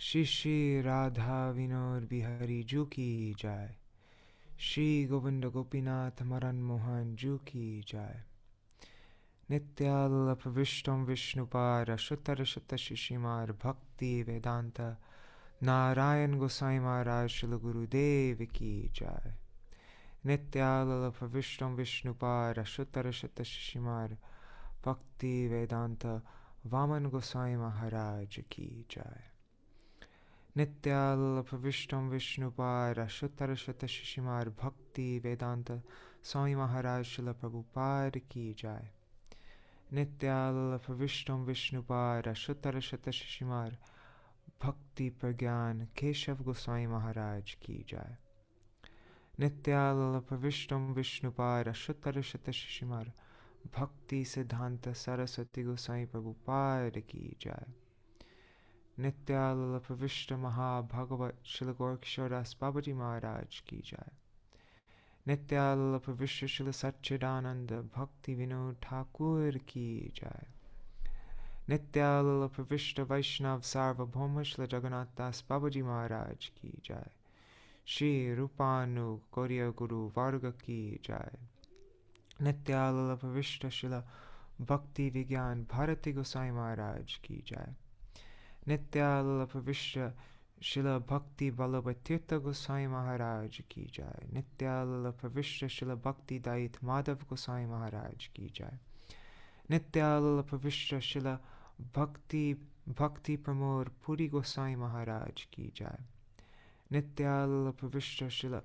श्री श्री राधा विनोद बिहारी जू की जय। श्री गोविंद गोपीनाथ मदन मोहन जू की जय। नित्याल्प विष्णु विष्णुपाद शुतर शत शिशिमार भक्ति वेदांत नारायण गोसाई महाराज श्री गुरुदेव की जय। नित्याल्प विष्णु विष्णुपाद शुतर शत शिशिमार भक्ति वेदांत वामन गोसाई महाराज की जय। नित्याल्प विष्णु विष्णुपाद शुतर शत शिशिमार भक्ति वेदांत स्वामी महाराज श्रील प्रभुपाद की जय। नित्याल्प विष्णु विष्णुपाद शुतर शत शिशिमार भक्ति प्रज्ञान केशव गोसाई महाराज की जय। नित्याल्प विष्णु विष्णुपाद शुतर शत शिशिमार भक्ति सिद्धांत सरस्वती गोसाई प्रभुपाद की जय। नित्याल्प विष्णु महाभागवत श्री गोरक्षदास बाबाजी महाराज की जय। नित्याल्प विश्व श्री सच्चिदानंद भक्ति विनोद ठाकुर की जय। नित्याल्प विष्णु वैष्णव सार्वभौम श्री जगन्नाथ दास बाबाजी महाराज की जय। श्री रूपानु गौरिया गुरु वर्ग की जय। नित्याल्प विष्णु श्री भक्ति विज्ञान भारती गोसाई महाराज की जय। नित्याल्प विश्व शिल भक्ति वल्लभ तीर्थ गोसाई महाराज की जय। नित्याल्प विश्व शिल भक्ति दायित माधव गोसाई महाराज की जय। नित्याल्प विश्व शिल भक्ति प्रमोद पुरी गोसाई महाराज की जय। नित्याल्प विश्व शिल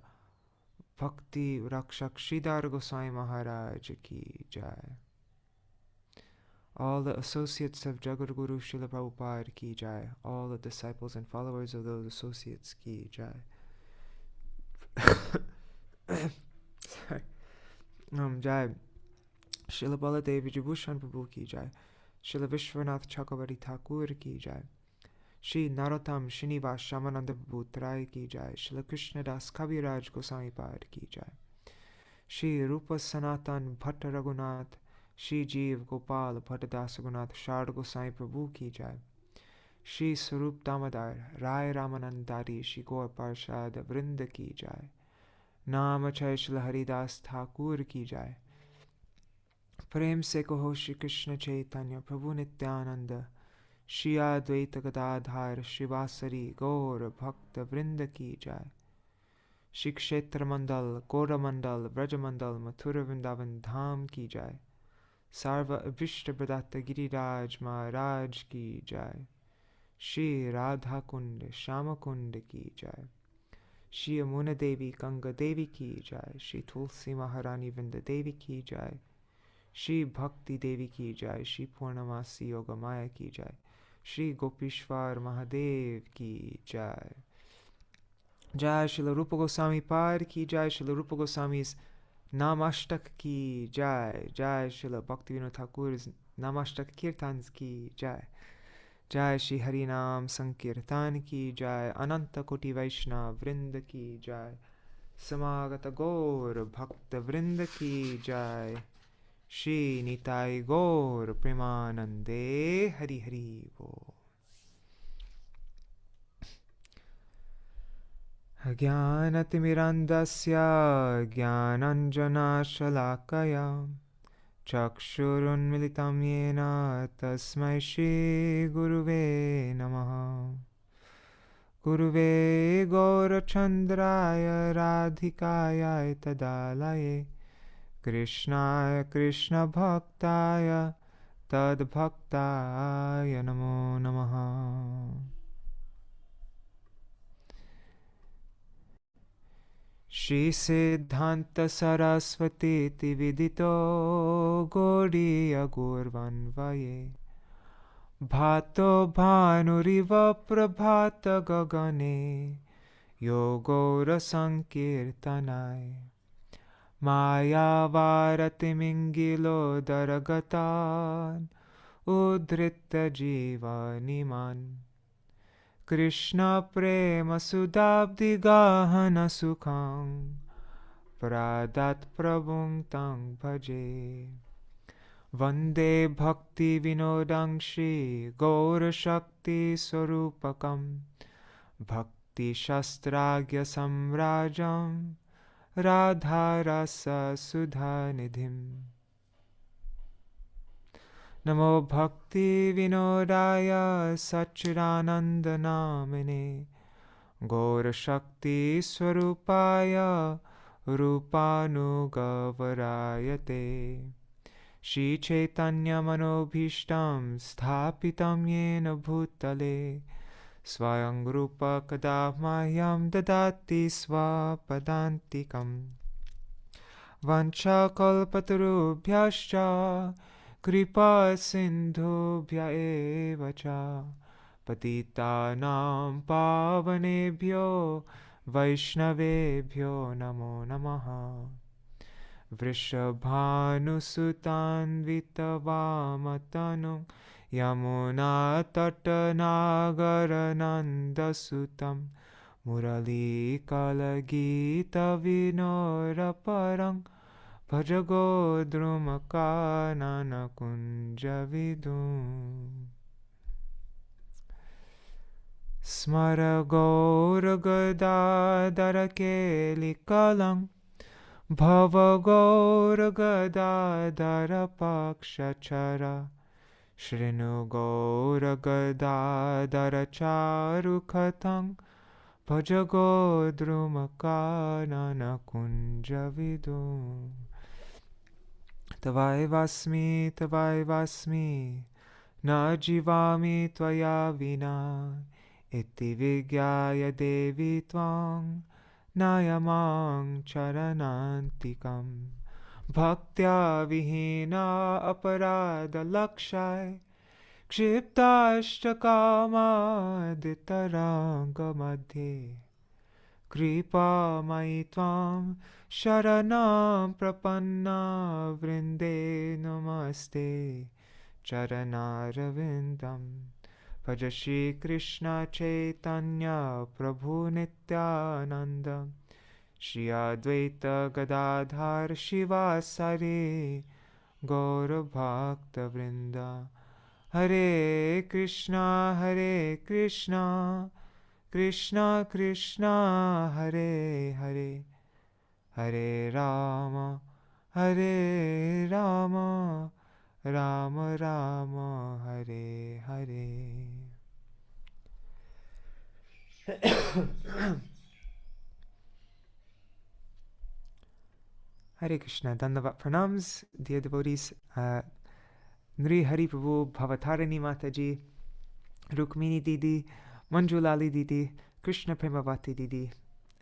भक्ति रक्षक श्रीधर गोसाई महाराज की जय। All the associates of Jagadguru Srila Prabhupada ki jai. All the disciples and followers of those associates ki jai. Sorry. Jai. Srila Baladev Vijibhushan Prabhu ki jai. Srila Vishwanath Chakravarti Thakur ki jai. Shri Narottam Srinivas Shamananda Prabhu Trai ki jai. Srila Krishnadas Kaviraj Goswami Pad ki jai. Shri Rupa Sanatan Bhatta Raghunath Shri जीव गोपाल भट्टदास रघुनाथ शारद गोसाई प्रभु की जय। श्री स्वरूप दामोदर राय रामानंदारी श्री गौर पार्षद वृंद की जय। नाम जय श्री हरिदास ठाकुर की जय। प्रेम से कहो श्री कृष्ण चैतन्य प्रभु नित्यानंद श्री अद्वैत गदाधर श्रीवासरी गौर भक्त वृंद की जय। श्री क्षेत्र मंडल गौर मंडल ब्रज मंडल मथुरा वृंदावन धाम की जय। सर्व अभिष्ट प्रदाता गिरिराज महाराज की जय। श्री राधा कुंड श्याम कुंड की जय। श्री यमुना देवी गंगा देवी की जय। श्री तुलसी महारानी वृंद देवी की जय। श्री भक्ति देवी की जय। श्री पूर्णमासी योग माया की जय। श्री गोपीश्वर महादेव की जय। जय श्री रूप गोस्वामी पाद की जय। श्री रूप गोस्वामी नामाष्टक की जय। जय श्रील भक्ति विनोद ठाकुर नामाष्टक कीर्तन की जय। जय श्री हरि नाम संकीर्तन की जय। अनंत कोटि वैष्णव वृंद की जय। समागत गौर भक्त वृंद की जय। श्री निताय गौर प्रेमानंदे हरि हरि बोल। अज्ञानतिमिरन्धस्य ज्ञानाञ्जनशलाकया चक्षुरुन्मिलितं येन तस्मै श्रीगुरुवे नमः। गुरुवे गौरचन्द्राय राधिकाय तदालये कृष्णाय कृष्णभक्ताय तद्भक्ताय नमो नमः। श्री सिद्धांत सरस्वती विदितो गौड़ीय गौरवन्वये भातो भानुरिव प्रभात गगने योगौर संकीर्तनाय मायावारतिमिंगिलो दरगतान् उद्धृत्य जीवनिमान् कृष्ण प्रेम सुदाब्धि गहन सुखं प्रदत् प्रभुं तं भजे। वंदे भक्ति विनोदं श्री गौर शक्ति स्वरूपकं Bhakti Shastragya Samrajam Radha Rasa Sudha Nidhim. Namo Bhakti Vinodaya Sachidananda Namine Gaura Shakti Swarupaya Rupanugavarayate Shri Chaitanya Manobhishtam Sthapitam Yena Bhutale Swayam Rupa Kada Mayam Dadati Swapadantikam Vancha Kalpatarubhyascha Kripa Sindhubhya eva cha Patitanam Pavanebhyo Vaishnavebhyo Namo Namaha Vrishabhanusutan Vitavamatanu Yamuna Tatanagaranandasutam Murali Kalagita Vinoraparang Bhajagodrumakanana kunjavidum Smara Gauragadadara Kelikalam Bhava Gauragadadara Pakshachara Shrinu Gauragadadara Charukatang Bhajagodrumakanana kunjavidum Tavai vasmi, na jivami tvaya vina, iti vigyaya devi tvang, nayamang charanantikam. Bhaktya vihina aparada lakshai, kshiptashtakama ditaranga madhe. Kripa mai tvam sharanam prapanna vrinde namaste charanarvindam Bhaja Shri Krishna Chaitanya Prabhu Nityananda Shri Advaita Gadadhar Shivasari Gaura Bhakta Vrinda Hare Krishna Krishna Krishna Hare Hare Hare Rama Rama Rama Hare Hare Hare Krishna, Dandavat Pranams, dear devotees. Nri Hari Prabhu, Bhavatarani Mataji, Rukmini Didi, Mañjulālī Dīdī, Krishna Premavati Didi,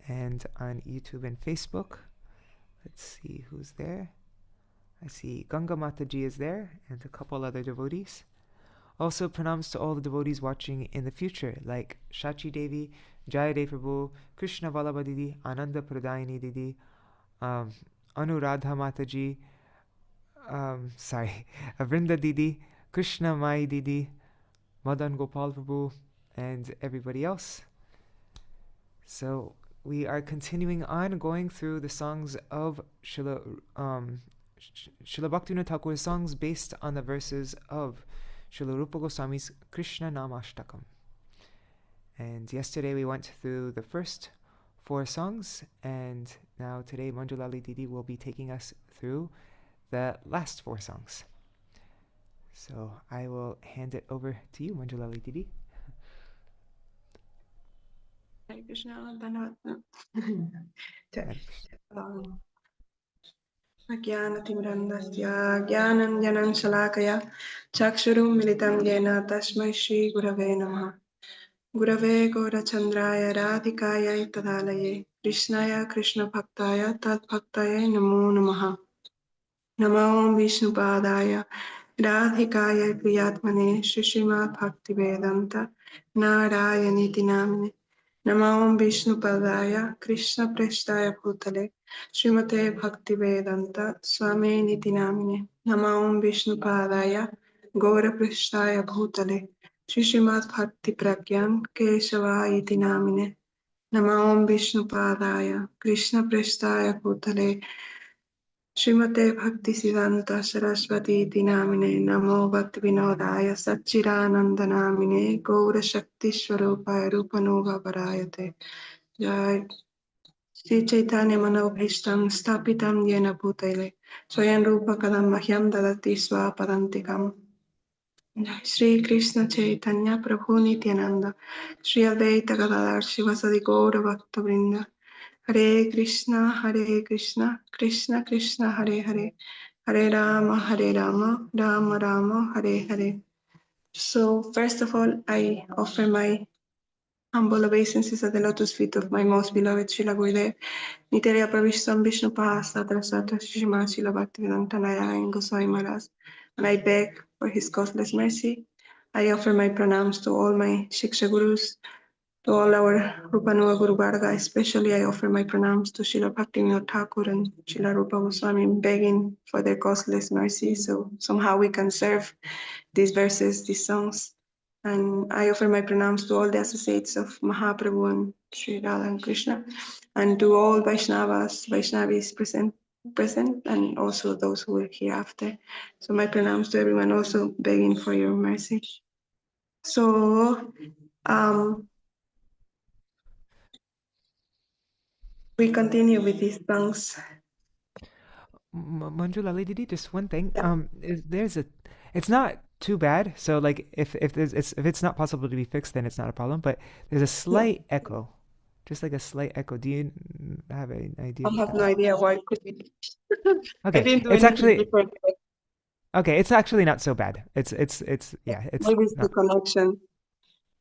and on YouTube and Facebook. Let's see who's there. I see Ganga Mataji is there, and a couple other devotees. Also, pranams to all the devotees watching in the future, like Shachi Devi, Jayadev Prabhu, Krishna Vallabha Didi, Ananda Pradayani Didi, Anuradha Mataji, Vrinda Didi, Krishna Mai Didi, Madan Gopal Prabhu, and everybody else. So we are continuing on going through the songs of Srila Bhaktivinoda Thakur's songs based on the verses of Srila Rupa Goswami's Śrī Nāmāṣṭakam. And yesterday we went through the first 4 songs, and now today Mañjulālī Dīdī will be taking us through the last 4 songs. So I will hand it over to you, Mañjulālī Dīdī. Hare Krishna, Ajnanatimrandasya Jnananjanan Shalakaya Chakshurum Militam Yena Tasmai Shri Gurave Namaha. Gurave Gaurachandraya Radhikaya Tadalaye Krishnaya Krishna Bhaktaya Tad Bhaktaya Namo Namaha. Namo Vishnupadaya Radhikaya Priyatmane Shishima Bhakti Vedanta Narayaniti Namine. Namo Vishnupadaya Krishna Prestaya Bhutale Srimate Bhakti Vedanta Swami Niti Namine. Namo Vishnupadaya Gaura Prestaya Bhutale Srimad Bhakti Pragyan Kesava Iti Namine. Namo Vishnupadaya Krishna Prestaya Bhutale Srimate Bhakti Siddhanta Saraswati Iti Namine Namo Bhakti Vinodaya Satchidananda Namine Gaura Shakti Swarupaya Rupanova Parayate Jai Sri Chaitanya Manobhishtam Stapitam Yena Bhutale Swayam Rupa Kadam Mahyam Dadati Swapadantikam Shri Krishna Chaitanya Prabhu Nityananda Shri Advaita Gadadhar Shivasadi Gaura Bhakta Vrinda Hare Krishna, Krishna Krishna, Hare Hare, Hare Rama, Rama Rama, Hare Hare. So first of all, I offer my humble obeisances at the lotus feet of my most beloved Srila Gurudev, Nitarya Pravishtam Vishnu Pahasatra Satra Shima Srila Bhaktivedanta Narayan Goswami Maharaj, and I beg for his causeless mercy. I offer my pranams to all my Shiksha Gurus, to all our Rupanuga Guru Varga, especially I offer my pranams to Srila Bhaktivinoda Thakur and Srila Rupa Goswami, begging for their causeless mercy, so somehow we can serve these verses, these songs. And I offer my pranams to all the associates of Mahaprabhu and Sri Radha and Krishna, and to all Vaishnavis present, and also those who are hereafter. So my pranams to everyone, also begging for your mercy. So, we continue with these songs. Mañjulālī Dīdī, just one thing. It's not too bad. So like if it's not possible to be fixed, then it's not a problem. But there's a slight echo, just like a slight echo. Do you have an idea? I have no idea why it could be. Okay, I didn't do it's anything actually different. okay. It's actually not so bad. It's yeah. It's Maybe it's the not connection.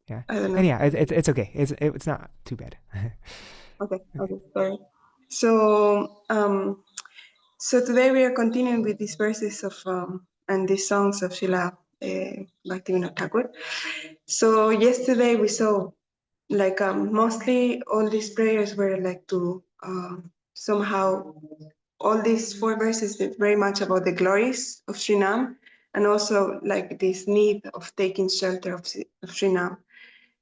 yeah. I don't know. And yeah, it's okay. It's not too bad. Okay, sorry. So today we are continuing with these verses of and these songs of Srila Bhaktivinoda Thakur. So yesterday we saw like mostly all these prayers were like to somehow all these 4 verses is very much about the glories of Śrī Nāmāṣṭaka, and also like this need of taking shelter of Śrī Nāmāṣṭaka.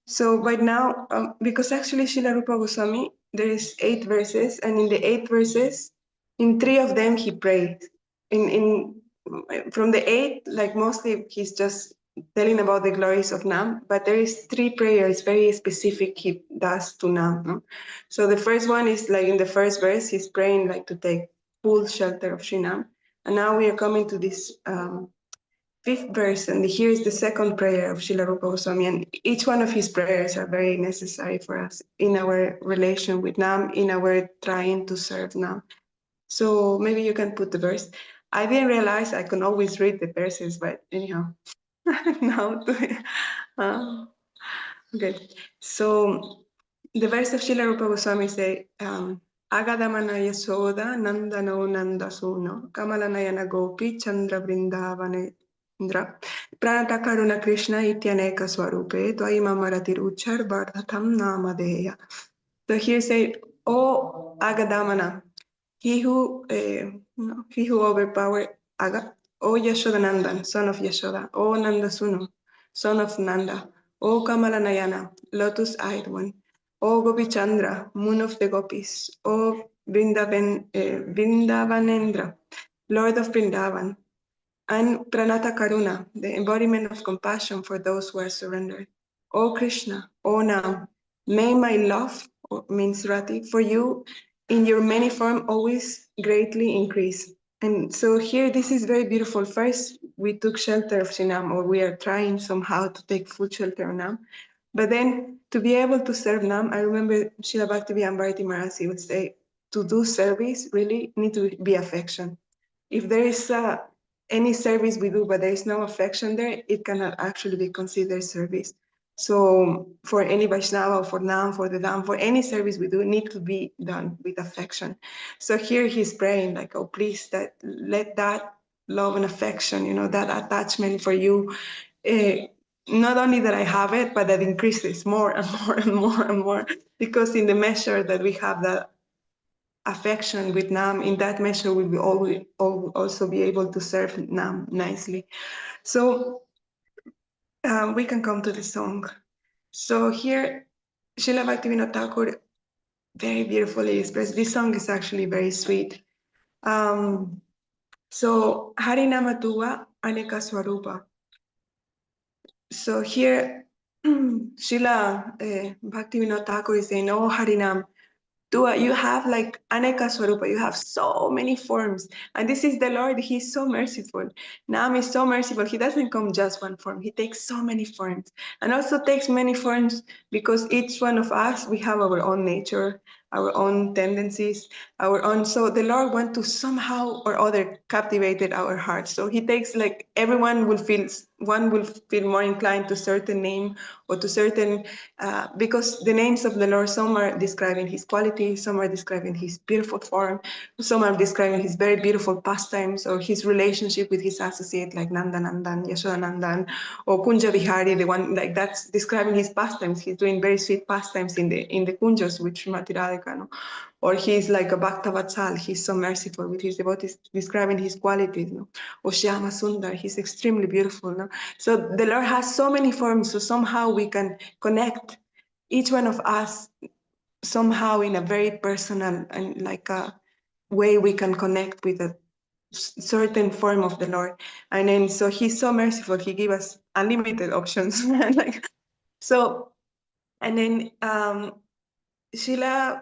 So right now, because actually Srila Rupa Goswami, there is 8 verses, and in the 8 verses, in 3 of them he prayed. From the 8, like mostly he's just telling about the glories of Nam, but there is 3 prayers very specific he does to Nam. No? So the first one is like in the first verse, he's praying like to take full shelter of Śrī Nāmāṣṭaka. And now we are coming to this 5th verse, and here is the second prayer of Srila Rupa Goswami, and each one of his prayers are very necessary for us in our relation with Nam, in our trying to serve Nam. So maybe you can put the verse. I didn't realize I can always read the verses, but anyhow, now okay. So the verse of Srila Rupa Goswami say, Agadamana Yasoda Nandano Nandasuno Kamalanayana Gopi Chandra Vrindavane Indra Pranata Karuna Krishna Ityaneka Swarupe Tvai Mamaratir Uchar Vardhatam Namadeya. So here say, O Agadamana, he who overpowered Aga, O Yashodanandan, son of Yashoda, O Nandasuno, son of Nanda, O Kamalanayana, lotus-eyed one, O Gopichandra, moon of the gopis, O Vrindavanendra, Lord of Vrindavan, and Pranata Karuna, the embodiment of compassion for those who are surrendered. O Krishna, O Nam, may my love, means Rati, for you in your many form always greatly increase. And so here, this is very beautiful. First, we took shelter of Śrī Nāmāṣṭaka, or we are trying somehow to take full shelter of Nam. But then to be able to serve Nam, I remember Srila Bhaktivedanta Bharati Maharaj would say, to do service really need to be affection. If there is any service we do, but there is no affection there, it cannot actually be considered service. So for any Vaishnava, for Nam, for the Dham, for any service we do, it need to be done with affection. So here he's praying like, oh, please, let that love and affection, that attachment for you, not only that I have it, but that increases more and more and more and more, because in the measure that we have that affection with Nam, in that measure we will also be able to serve Nam nicely. So we can come to the song. So here, Srila Bhaktivinoda Thakur very beautifully expressed. This song is actually very sweet. So Harinama Tuva Aneka Swarupa. So here Srila Bhaktivinoda Thakur is saying, oh Harinam, Dua, you have like Aneka Swarupa, you have so many forms. And this is the Lord, He's so merciful. Nam is so merciful. He doesn't come just one form, He takes so many forms. And also takes many forms because each one of us, we have our own nature, our own tendencies, our own. So the Lord wants to somehow or other captivated our hearts. So He takes like everyone will feel, one will feel more inclined to certain name or to certain, because the names of the Lord, some are describing His quality, some are describing His beautiful form, some are describing His very beautiful pastimes or His relationship with His associate like Nandanandan, Yashodanandan, or Kunja Vihari, the one like that's describing His pastimes. He's doing very sweet pastimes in the Kunjas with Srimati Radhika, no? Or He's like a Bhaktavatsal, He's so merciful with His devotees, describing His qualities, no? Or Shyama Sundar, He's extremely beautiful, no? So the Lord has so many forms, so somehow we can connect each one of us somehow in a very personal and like a way we can connect with a certain form of the Lord. And then so He's so merciful, He gave us unlimited options. Like so, and then Sheila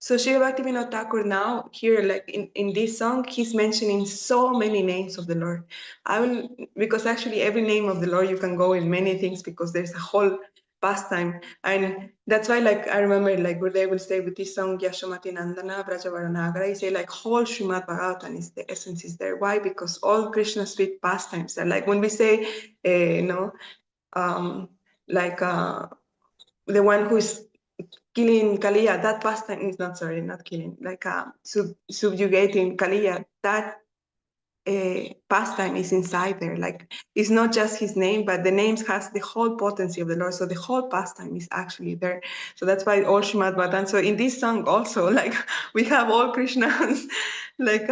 so Srila Bhaktivinoda Thakur now here, like in this song, he's mentioning so many names of the Lord. I will, because actually every name of the Lord you can go in many things because there's a whole pastime. And that's why like I remember like Gurudev will say with this song, Yashomati Nandana, Brajavaranagra, he say like whole Srimad Bhagavatam is the essence is there. Why? Because all Krishna's sweet pastimes are like when we say, like the one who's killing Kaliya, that pastime is not, sorry, not killing, like subjugating Kaliya, that pastime is inside there. Like it's not just his name, but the names has the whole potency of the Lord. So the whole pastime is actually there. So that's why all Srimad Bhagavatam. So in this song also, like we have all Krishna's like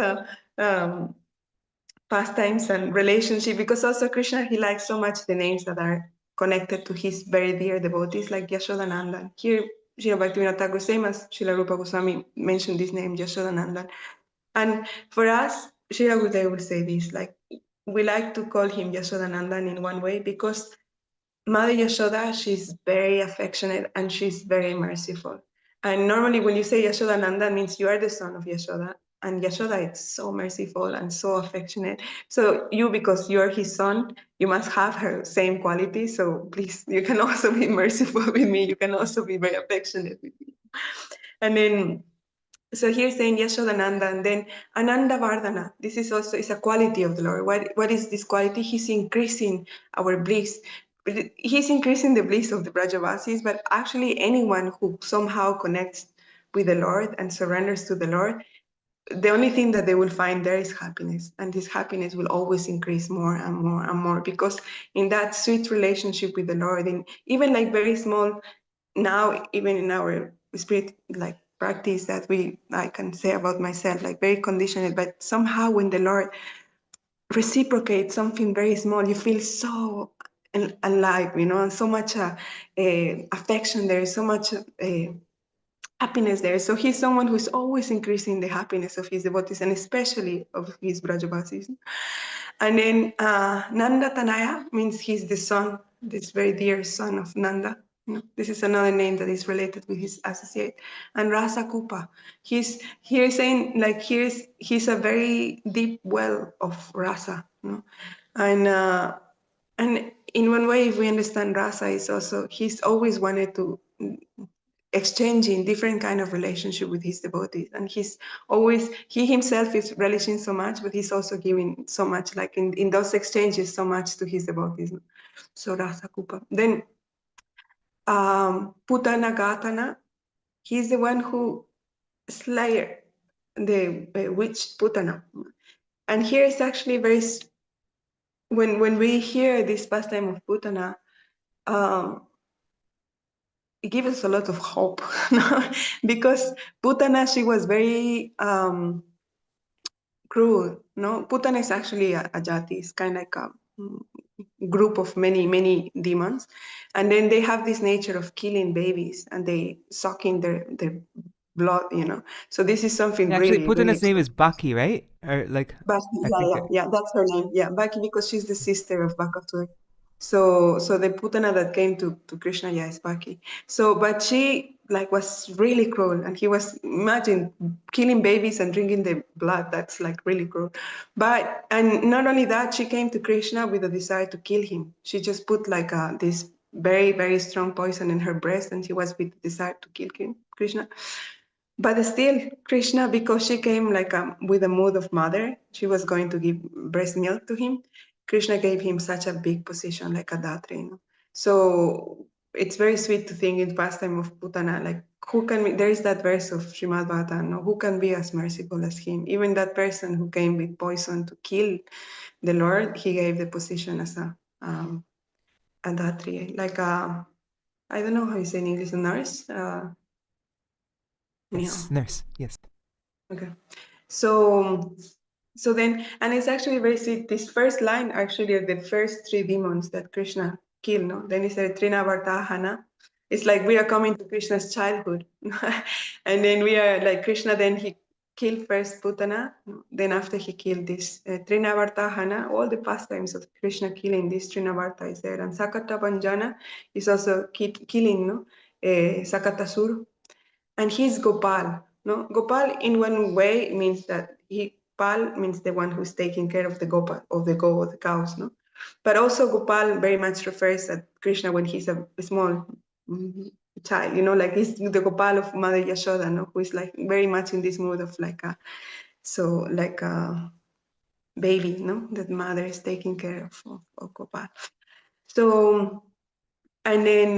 pastimes and relationship, because also Krishna, he likes so much the names that are connected to his very dear devotees like Yashodanandan. Here, Srila Bhaktivinoda Thakur, same as Srila Rupa Goswami mentioned this name, Yashodanandan. And for us, Srila Gurudev will say this, like we like to call him Yashodanandan in one way because Mother Yashoda, she's very affectionate and she's very merciful. And normally when you say Yashodananda means you are the son of Yashoda. And Yashoda is so merciful and so affectionate. So you, because you're his son, you must have her same quality. So please, you can also be merciful with me. You can also be very affectionate with me. And then, so here's saying Yashodananda, and then Ananda Vardhana. This is also is a quality of the Lord. What is this quality? He's increasing our bliss. He's increasing the bliss of the Brajavasis, but actually anyone who somehow connects with the Lord and surrenders to the Lord, the only thing that they will find there is happiness. And this happiness will always increase more and more and more, because in that sweet relationship with the Lord, in even like very small, now even in our spirit like practice that I can say about myself, like very conditioned, but somehow when the Lord reciprocates something very small, you feel so alive, and so much affection there, so much happiness there. So he's someone who's always increasing the happiness of his devotees and especially of his Brajavasis. And then Nanda Tanaya means he's the son, this very dear son of Nanda. This is another name that is related with his associate. And Rasa Kupa, he's here saying like he's a very deep well of rasa. And in one way, if we understand rasa, is also he's always wanted to exchanging different kind of relationship with his devotees, and he himself is relishing so much, but he's also giving so much, like in those exchanges, so much to his devotees. So Rasa Kupa. Then Putana Gatana, he's the one who slay the witch Putana. And here is actually very, when we hear this pastime of Putana, it gives us a lot of hope, because Putana, she was very cruel. Putana is actually a jati. It's kind of like a group of many demons, and then they have this nature of killing babies, and they sucking their blood, you know. So this is something Actually, really, really. Putana's name is Baki, right? Or like, Baki, I yeah, think yeah, yeah, that's her name. Yeah, Baki, because she's the sister of Bakasura. So the Putana that came to Krishna, yeah, is Baki. So, but she like was really cruel, and he was, imagine killing babies and drinking the blood. That's like really cruel. But and not only that, she came to Krishna with a desire to kill him. She just put like this very, very strong poison in her breast, and she was with the desire to kill him, Krishna. But still, Krishna, because she came like with a mood of mother, she was going to give breast milk to him. Krishna gave him such a big position, like a datri. You know? So it's very sweet to think in pastime of Putana, like who can be, there is that verse of Srimad Bhagavatam, no? Who can be as merciful as him? Even that person who came with poison to kill the Lord, he gave the position as a datri, like a, I don't know how you say in English, a nurse. yes, Yeah. nurse. Yes. Okay. So then, and it's actually very sweet. This first line actually are the first three demons that Krishna killed. No, then he said Trinavartahana. It's like we are coming to Krishna's childhood, and then we are like Krishna. Then he killed first Putana. Then after he killed this Trinavartahana, all the pastimes of Krishna killing this Trinavarta is there, and Sakata Panjana is also killing no Sakatasur, and he's Gopal. No, Gopal in one way means that Pal means the one who's taking care of the Gopal, of the go of the cows. No, but also Gopal very much refers at Krishna when he's a small child. You know, like he's the Gopal of Mother Yashoda. No, who is like very much in this mood of like a like a baby. No, that mother is taking care of Gopal. So and then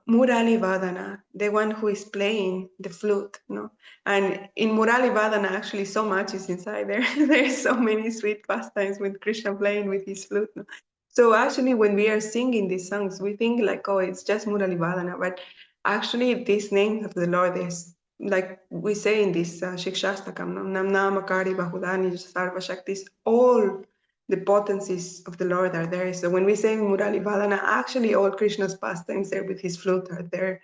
Murali Vadana, the one who is playing the flute, no? And in Murali Vadana, actually, so much is inside there. There's so many sweet pastimes with Krishna playing with his flute. No? So actually, when we are singing these songs, we think like, oh, it's just Murali Vadana, but actually, this name of the Lord is like we say in this Shikshastakam, no? Nam Namakari Bahudani Sarva Shaktis, all the potencies of the Lord are there. So when we say Murali Vadana, actually all Krishna's pastimes there with his flute are there.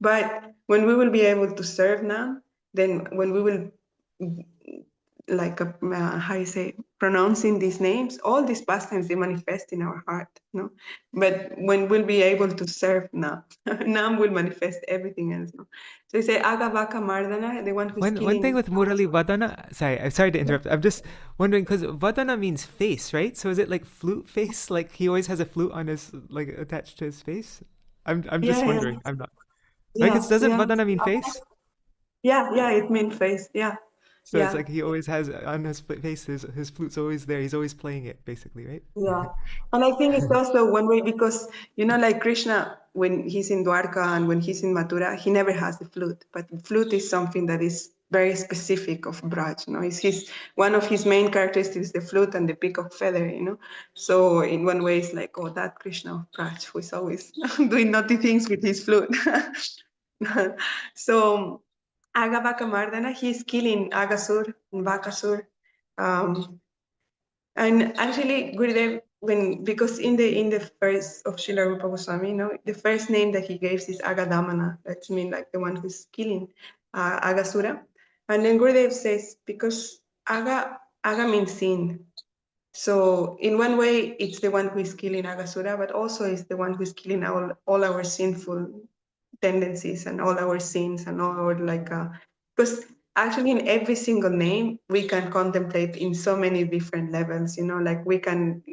But when we will be able to serve now, then when we will like how you say pronouncing these names, all these pastimes they manifest in our heart, no? But when we'll be able to serve now, Nam will manifest everything else. No? So you say Agavaka Mardana, the one who's One thing killing. with Murali Vadana, sorry, I'm sorry to interrupt. I'm just wondering because Vadana means face, right? So is it like flute face? Like he always has a flute on his like attached to his face? I'm just Yeah, wondering. I'm not. Right? yeah, Because doesn't yeah, Vadana mean face? yeah, yeah. It means face. Yeah, So it's yeah. like he always has on his face, his flute's always there. He's always playing it, basically, right? Yeah, and I think it's also one way because you know, like Krishna, when he's in Dwarka and when he's in Mathura, he never has the flute. But the flute is something that is very specific of Braj. You know, it's his one of his main characteristics is the flute and the peacock feather. You know, so in one way, it's like, oh, that Krishna of Braj who is always doing naughty things with his flute. So Agavaka Mardana, he's killing Agasur and Bakasur. Um, and actually, Gurudev, when because in the first of Srila Rupa Goswami, you know, the first name that he gives is Agadamana. That means like the one who's killing Agasura. And then Gurudev says because Aga means sin. So in one way, it's the one who is killing Agasura, but also it's the one who is killing all our sinful tendencies and all our sins and all our like because actually in every single name we can contemplate in so many different levels, you know, like we can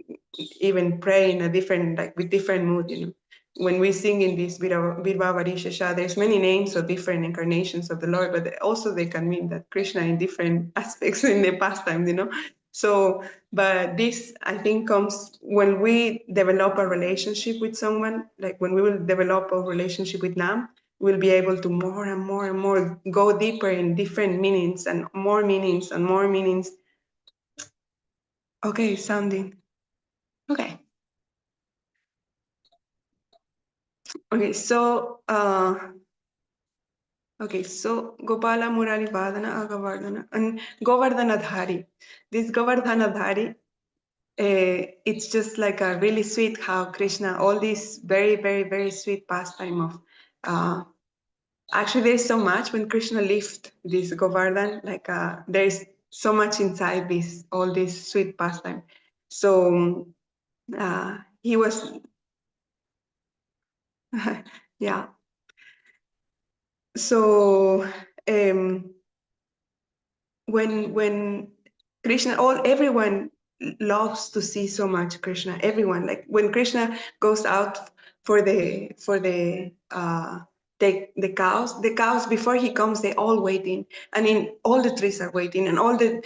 even pray in a different like with different mood, you know. When we sing in this Virvavarishasha, there's many names of different incarnations of the Lord, but also they can mean that Krishna in different aspects in the pastime, you know. So, but this I think comes when we develop a relationship with someone, like when we will develop a relationship with Nam, we'll be able to more and more and more go deeper in different meanings and more meanings and more meanings. Okay, sounding. Okay. Okay, so Gopala Murali Vadana Agavardhana and Govardhanadhari. This Govardhanadhari, it's just like a really sweet how Krishna, all this very, very, very sweet pastime of actually there's so much when Krishna left this Govardhan, like there's so much inside this, all this sweet pastime. So he was, yeah. So when Krishna, everyone loves to see so much Krishna. Everyone, like when Krishna goes out for the cows before he comes, they all waiting, and in all the trees are waiting, and all the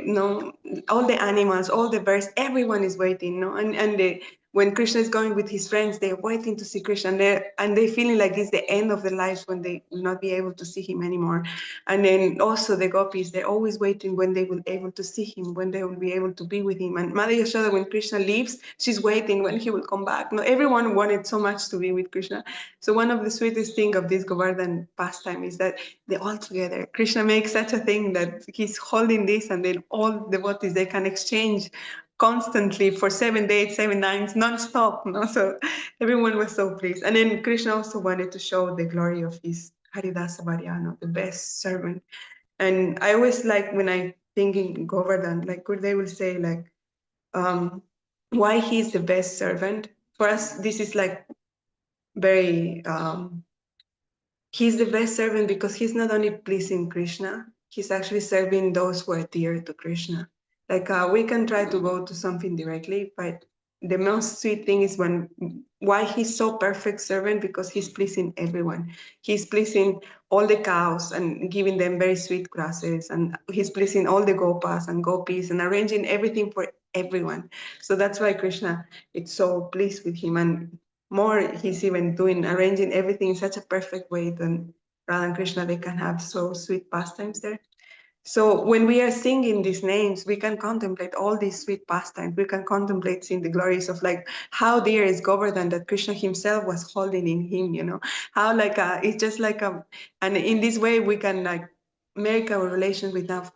no, all the animals, all the birds, everyone is waiting, no, and when Krishna is going with his friends, they're waiting to see Krishna, and they feeling like it's the end of their lives when they will not be able to see him anymore. And then also the gopis, they're always waiting when they will be able to see him, when they will be able to be with him. And Mother Yashoda, when Krishna leaves, she's waiting when he will come back. No, everyone wanted so much to be with Krishna. So one of the sweetest things of this Govardhan pastime is that they're all together. Krishna makes such a thing that he's holding this, and then all devotees, they can exchange constantly for 7 days, 7 nights, non-stop. No? So everyone was so pleased. And then Krishna also wanted to show the glory of his Haridasa Varyano, the best servant. And I always like when I think in Govardhan, like they will say like why he's the best servant. For us, this is like very he's the best servant because he's not only pleasing Krishna, he's actually serving those who are dear to Krishna. Like we can try to go to something directly, but the most sweet thing is when why he's so perfect servant, because he's pleasing everyone. He's pleasing all the cows and giving them very sweet grasses, and he's pleasing all the gopas and gopis and arranging everything for everyone. So that's why Krishna is so pleased with him, and more he's even doing arranging everything in such a perfect way that Radha and Krishna, they can have so sweet pastimes there. So when we are singing these names, we can contemplate all these sweet pastimes. We can contemplate seeing the glories of like how dear is Govardhan that Krishna himself was holding in him, you know, how like it's just like and in this way we can like make our relation with Nav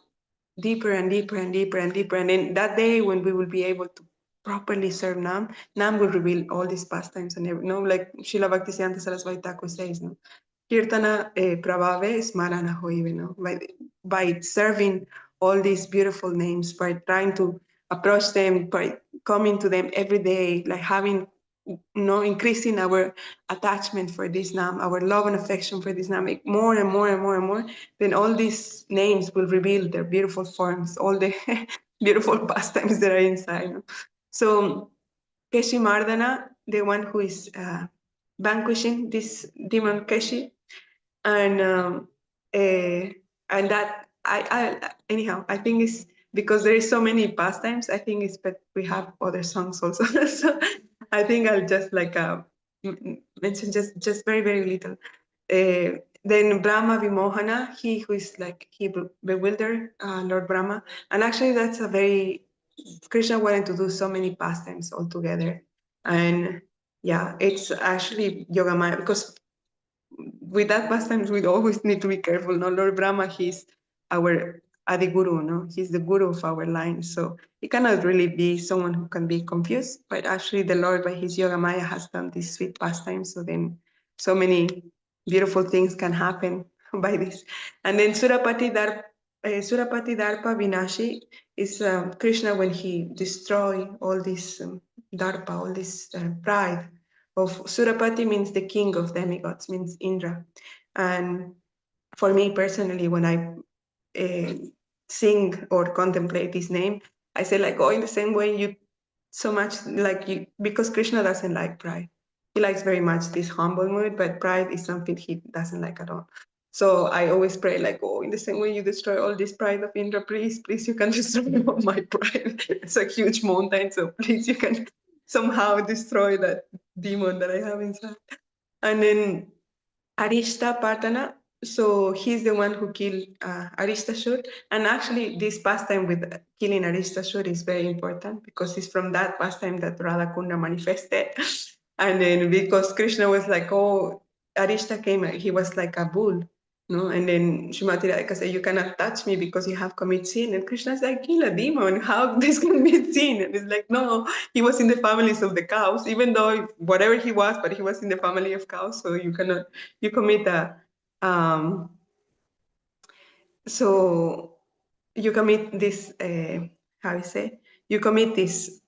deeper and deeper and deeper and deeper. And in that day when we will be able to properly serve Nam will reveal all these pastimes and every, no, like Srila Bhaktisiddhanta Saraswati Thakur says, no, Kirtana Prabhave Smarana Hoive, no, by serving all these beautiful names, by trying to approach them, by coming to them every day, like having increasing our attachment for this Nam, our love and affection for this Nam, more and more and more and more, then all these names will reveal their beautiful forms, all the beautiful pastimes that are inside. So Keshi Mardana, the one who is vanquishing this demon Keshi, and that anyhow, I think it's because there is so many pastimes. I think it's but we have other songs also. So I think I'll just like mention just very very little. Then Brahma Vimohana, he who is like he bewildered Lord Brahma, and actually that's a very Krishna wanted to do so many pastimes all together, and yeah, it's actually Yogamaya because with that pastimes we always need to be careful. No, Lord Brahma, he's our Adi Guru, no, he's the guru of our line, so he cannot really be someone who can be confused. But actually, the Lord by his Yoga Maya has done this sweet pastime, so then so many beautiful things can happen by this. And then Surapati Darpa Vinashi is Krishna when he destroy all this Darpa, all this pride of Surapati means the king of demigods, means Indra. And for me personally, when I sing or contemplate his name, I say like, oh, in the same way you so much like you, because Krishna doesn't like pride. He likes very much this humble mood, but pride is something he doesn't like at all. So I always pray like, oh, in the same way you destroy all this pride of Indra, please, you can destroy all my pride. It's a huge mountain, so please, you can somehow destroy that demon that I have inside. And then Arishta Partana, so he's the one who killed Aristashur. And actually, this pastime with killing Aristashur is very important because it's from that pastime that Radhakunda manifested. And then because Krishna was like, oh, Arishta came, he was like a bull. No, and then Srimati Radhika said, you cannot touch me because you have committed sin. And Krishna's like, kill a demon. How this can be sin? And it's like, no, he was in the families of the cows, even though whatever he was, but he was in the family of cows. So you cannot, you commit So you commit this, how you say, you commit this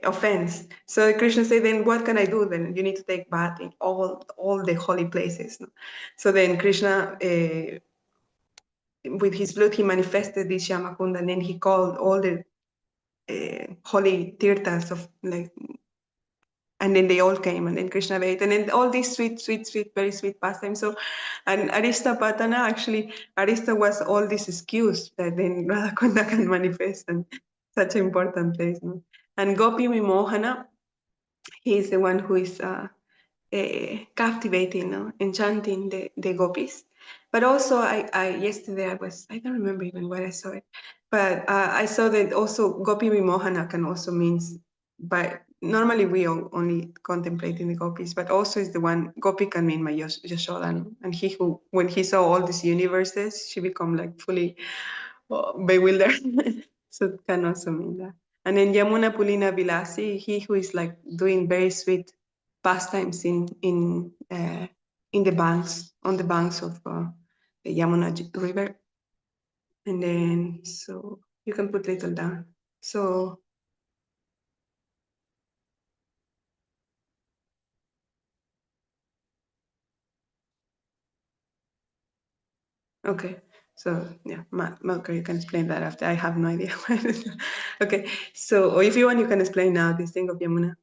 offense. So Krishna said, then what can I do? Then you need to take bath in all the holy places. No? So then Krishna, with his blood, he manifested this Yamakunda, and then he called all the holy tirthas of like, and then they all came, and then Krishna ate, and then all these sweet, very sweet pastimes. So, and Arista Patana, actually, Arista was all this excuse that then Radhakunda can manifest, and such an important place. No? And Gopi Vimohana, he is the one who is captivating, no? Enchanting the gopis. But also, yesterday I don't remember even where I saw it, but I saw that also Gopi Vimohana can also means, but normally we only contemplating the gopis, but also is the one, Gopi can mean my Yashoda, no? And he who, when he saw all these universes, she become like fully bewildered. So it can also mean that. And then Yamuna Pulina Vilasi, he who is like doing very sweet pastimes in the banks, on the banks of the Yamuna River. And then, so you can put little down. So, okay. So yeah, Malka, you can explain that after. I have no idea. Okay. So, or if you want, you can explain now this thing of Yamuna.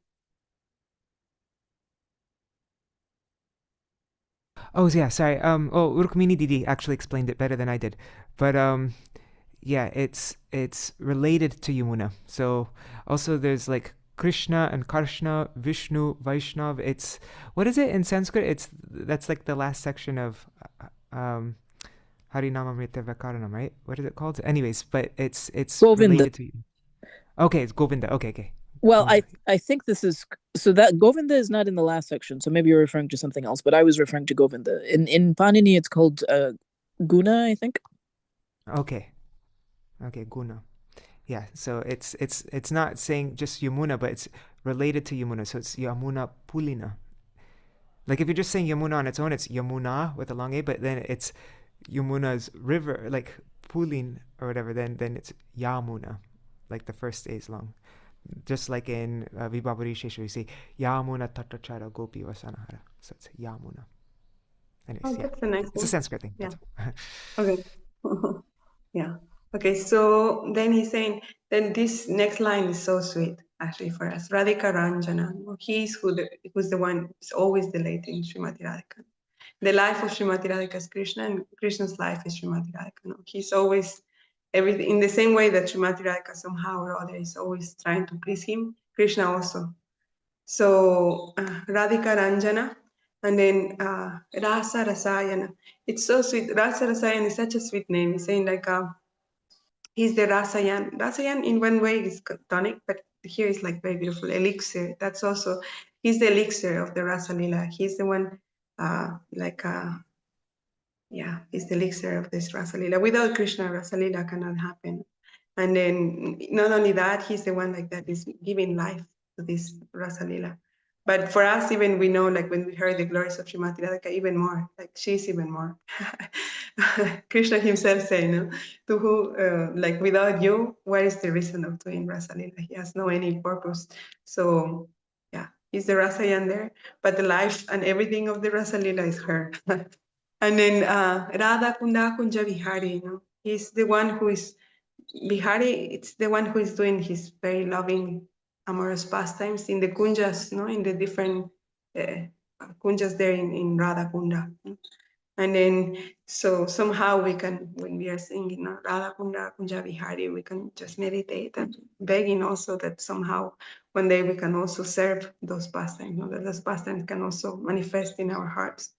Oh yeah, sorry. Rukmini Didi actually explained it better than I did, but yeah, it's related to Yamuna. So also there's like Krishna and Karshna, Vishnu, Vaishnav. It's, what is it in Sanskrit? That's like the last section of Harinamamrita Vakaranam, right? What is it called? Anyways, but it's Govinda. related to. Okay, it's Govinda. Okay. Well, Govinda. I think this is, so that Govinda is not in the last section, so maybe you're referring to something else, but I was referring to Govinda. In Panini, it's called Guna, I think. Okay, Guna. Yeah, so it's not saying just Yamuna, but it's related to Yamuna. So it's Yamuna Pulina. Like if you're just saying Yamuna on its own, it's Yamuna with a long A, but then it's Yamuna's river, like Pulin or whatever, then it's Yamuna. Like the first A is long. Just like in Vibhavuri Shesha, you say Yamuna Tatrachara Gopi Vasanahara. So it's Yamuna. Anyways, That's a nice it's a one. Sanskrit thing. Yeah. That's Okay. Yeah. Okay, so then he's saying, then this next line is so sweet, actually, for us. Radhika Ranjana. He's who's the one who's always delayed in Srimati Radhika. The life of Srimati Radhika is Krishna, and Krishna's life is Srimati Radhika. He's always everything in the same way that Srimati Radhika somehow or other is always trying to please him. Krishna also. So Radhika Ranjana, and then Rasa Rasayana. It's so sweet. Rasa Rasayana is such a sweet name. He's saying like he's the Rasayan. Rasayan in one way is tonic, but here is like very beautiful elixir. That's also, he's the elixir of the Rasa Lila. He's the one he's the elixir of this Rasa Lila. Without Krishna, Rasa Lila cannot happen. And then not only that, he's the one like that is giving life to this Rasa Lila. But for us, even we know, like when we heard the glories of Srimati Radhika, even more, like she's even more. Krishna himself saying, no? To who, like without you, what is the reason of doing Rasa Lila? He has no any purpose. So yeah, he's the Rasayan there, but the life and everything of the Rasa Lila is her. And then Radha Kunda Kunja Vihari, he's the one who is Bihari, it's the one who is doing his very loving, amorous pastimes in the kunjas, in the different kunjas there in Radha Kunda. And then, so somehow we can, when we are singing Radha Kunda, Kunja Vihari, we can just meditate and begging also that somehow one day we can also serve those pastimes, that those pastimes can also manifest in our hearts.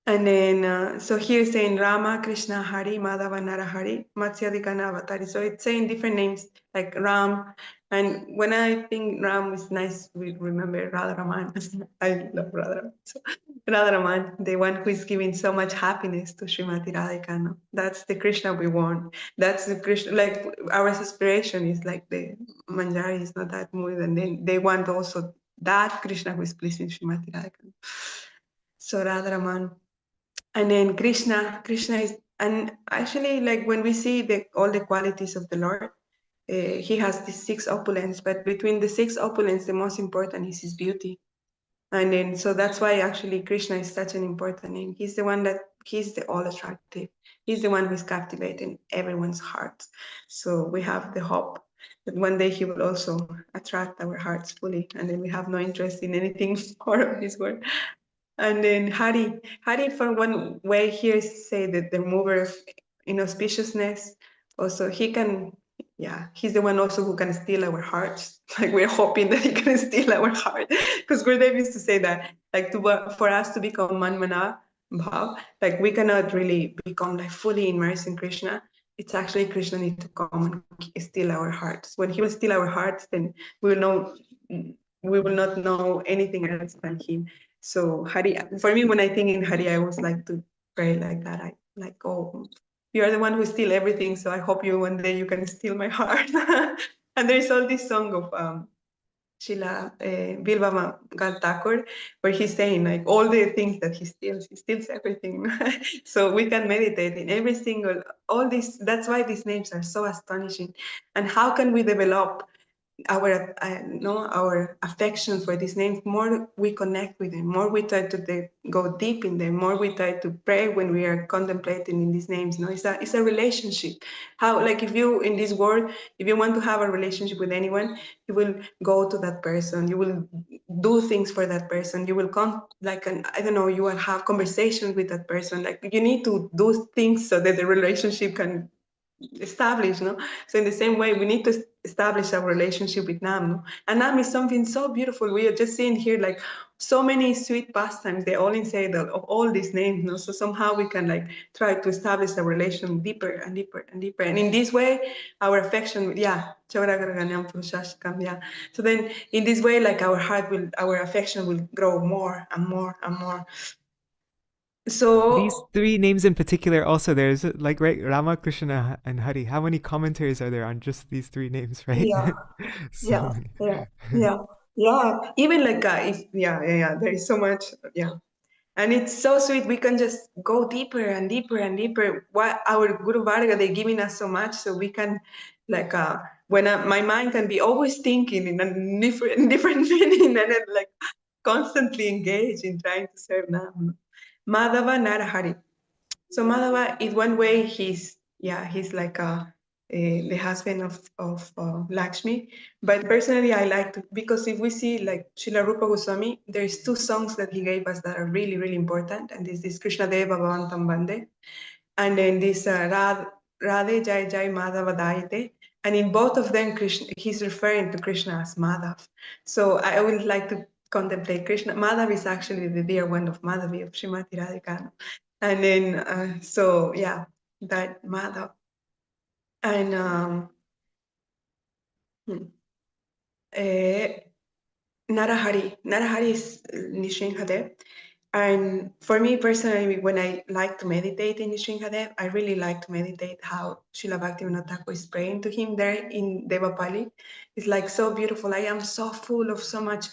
And then, so here saying Rama, Krishna, Hari, Madhava, Narahari, Matsyadikana, Avatari. So it's saying different names like Ram. And when I think Ram is nice, we remember Radharaman. I love Radharaman. So Radharaman, the one who is giving so much happiness to Srimati Radhika. No? That's the Krishna we want. That's the Krishna, like our aspiration is like the Manjari is not that moved. And then they want also that Krishna who is pleasing Srimati Radhika. So Radharaman. And then Krishna is, and actually, like when we see all the qualities of the Lord, he has these 6 opulence, but between the 6 opulence, the most important is his beauty. And then, so that's why actually Krishna is such an important name. He's the all attractive. He's the one who's captivating everyone's hearts. So we have the hope that one day he will also attract our hearts fully. And then we have no interest in anything more of this world. And then Hari for one way here say that the remover of inauspiciousness. Also, he can, he's the one also who can steal our hearts. Like we're hoping that he can steal our heart, because Gurudev used to say that, like for us to become manmana bhav, like we cannot really become like fully immersed in Krishna. It's actually Krishna need to come and steal our hearts. When he will steal our hearts, then we will not know anything else than him. So Hari, for me, when I think in Hari, I always like to pray like that. I like, oh, you are the one who steal everything. So I hope you one day you can steal my heart. And there's all this song of Srila Bilba Thakur, where he's saying like all the things that he steals everything. So we can meditate in every single, all this. That's why these names are so astonishing. And how can we develop our affection for these names? More we connect with them, more we try to go deep in them, more we try to pray when we are contemplating in these names. No, it's a relationship. How, like, if you in this world, if you want to have a relationship with anyone, you will go to that person, you will do things for that person, you will come like I don't know, you will have conversations with that person. Like you need to do things so that the relationship can establish, no? So in the same way, we need to establish our relationship with Nam, no? And Nam is something so beautiful. We are just seeing here like so many sweet pastimes. They all inside of all these names, no? So somehow we can like try to establish a relation deeper and deeper and deeper. And in this way, our affection, yeah. So then in this way, like our affection will grow more and more and more. So these 3 names in particular, also there's like, right, Rama, Krishna, and Hari. How many commentaries are there on just these 3 names, right? yeah, So many. yeah. Even like there is so much, and it's so sweet. We can just go deeper and deeper and deeper. What our Guru Varga, they're giving us so much, so we can like when my mind can be always thinking in a different meaning, and then like constantly engaged in trying to serve Nam. Madhava Narahari. So Madhava, in one way, he's like the husband of Lakshmi. But personally, I like to, because if we see like Srila Rupa Goswami, there's 2 songs that he gave us that are really, really important. And this Krishna Deva Bhavantam Bande. And then this Radhe Jai Jai Madhava Dayate. And in both of them, Krishna, he's referring to Krishna as Madhav. So I would like to contemplate Krishna. Madhav is actually the dear one of Madhavi, of Srimati Radhika. And then, so yeah, that Madhav. And Narahari is Nrsimhadev. And for me personally, when I like to meditate in Nrsimhadev, I really like to meditate how Srila Bhaktivinoda Thakur is praying to him there in Devapali. It's like so beautiful. I am so full of so much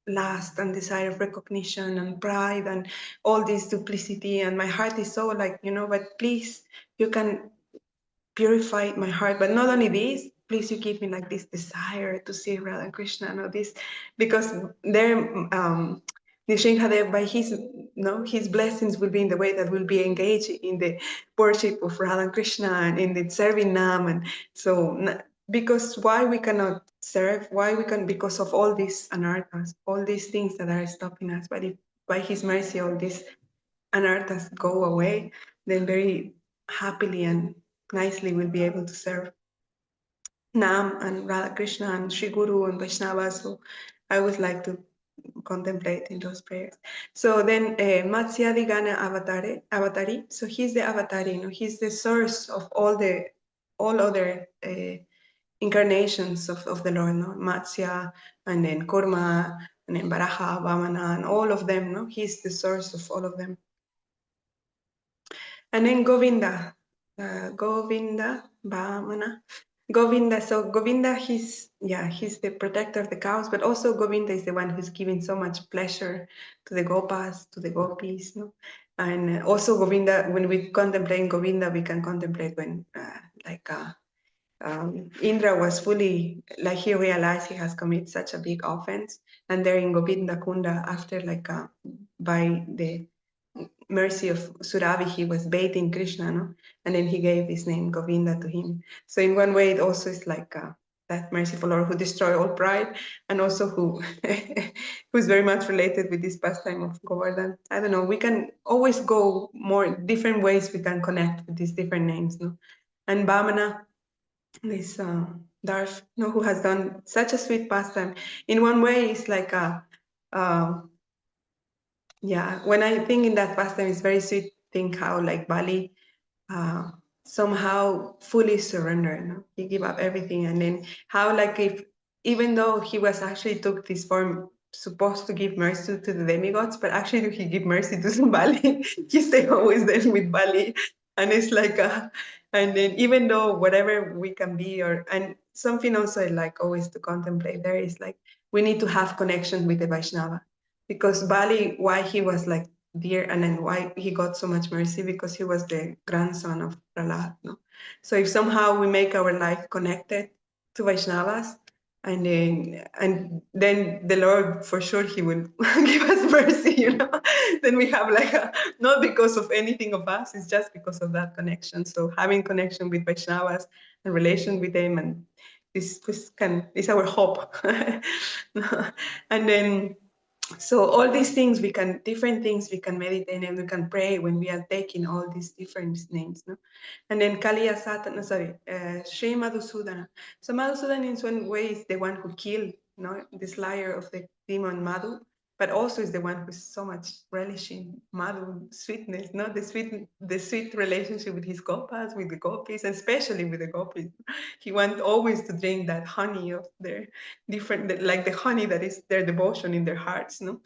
lust and desire of recognition and pride and all this duplicity. And my heart is so like, but please, you can purify my heart. But not only this, please, you give me like this desire to see Radha and Krishna and all this, because there, Nrsimhadev, by his blessings will be in the way that we'll be engaged in the worship of Radha and Krishna and in the serving Nam. And so, because why we cannot serve, because of all these anarthas, all these things that are stopping us. But if by his mercy all these anarthas go away, then very happily and nicely we'll be able to serve Nam and Radha Krishna and Sri Guru and Vaishnava. So I always like to contemplate in those prayers. So then Matsyadigana Avatari. So he's the avatari, he's the source of all other incarnations of the Lord, Matsya, and then Kurma, and then Varaha, Vamana, and all of them, he's the source of all of them. And then Govinda, Vamana. Govinda, so Govinda, he's the protector of the cows, but also Govinda is the one who's giving so much pleasure to the gopas, to the gopis, And also Govinda, when we contemplate Govinda, we can contemplate when Indra was fully, like, he realized he has committed such a big offense, and there in Govinda Kunda, after by the mercy of Suravi, he was bathing Krishna, no? And then he gave his name Govinda to him. So in one way, it also is like that merciful Lord who destroyed all pride, and also who's very much related with this pastime of Govardhan. I don't know, we can always go more different ways we can connect with these different names, no? And Vamana, this Darsh, who has done such a sweet pastime. In one way, it's like when I think in that pastime, it's very sweet. Think how like Bali somehow fully surrendered. He gave up everything, and then how like if even though he was actually took this form supposed to give mercy to the demigods, but actually he give mercy to Bali. He stayed always there with Bali, and it's like and then even though whatever we can be, and something also I like always to contemplate there is like we need to have connection with the Vaishnava, because Bali, why he was like dear, and then why he got so much mercy, because he was the grandson of Prahlad. No? So if somehow we make our life connected to Vaishnavas, and then the Lord for sure he will give us mercy, Then we have like not because of anything of us, it's just because of that connection. So having connection with Vaishnavas and relation with them, and this is our hope. And then so all these things different things we can meditate, and we can pray when we are taking all these different names, no? And then Kaliya Satana, Śrī Madhusudana. So Madhusudana in one way is the one who killed, the slayer of the demon Madhu, but also is the one who's so much relishing Madhu sweetness, the sweet relationship with his gopas, with the gopis, and especially with the gopis. He wants always to drink that honey of their different, like the honey that is their devotion in their hearts, no?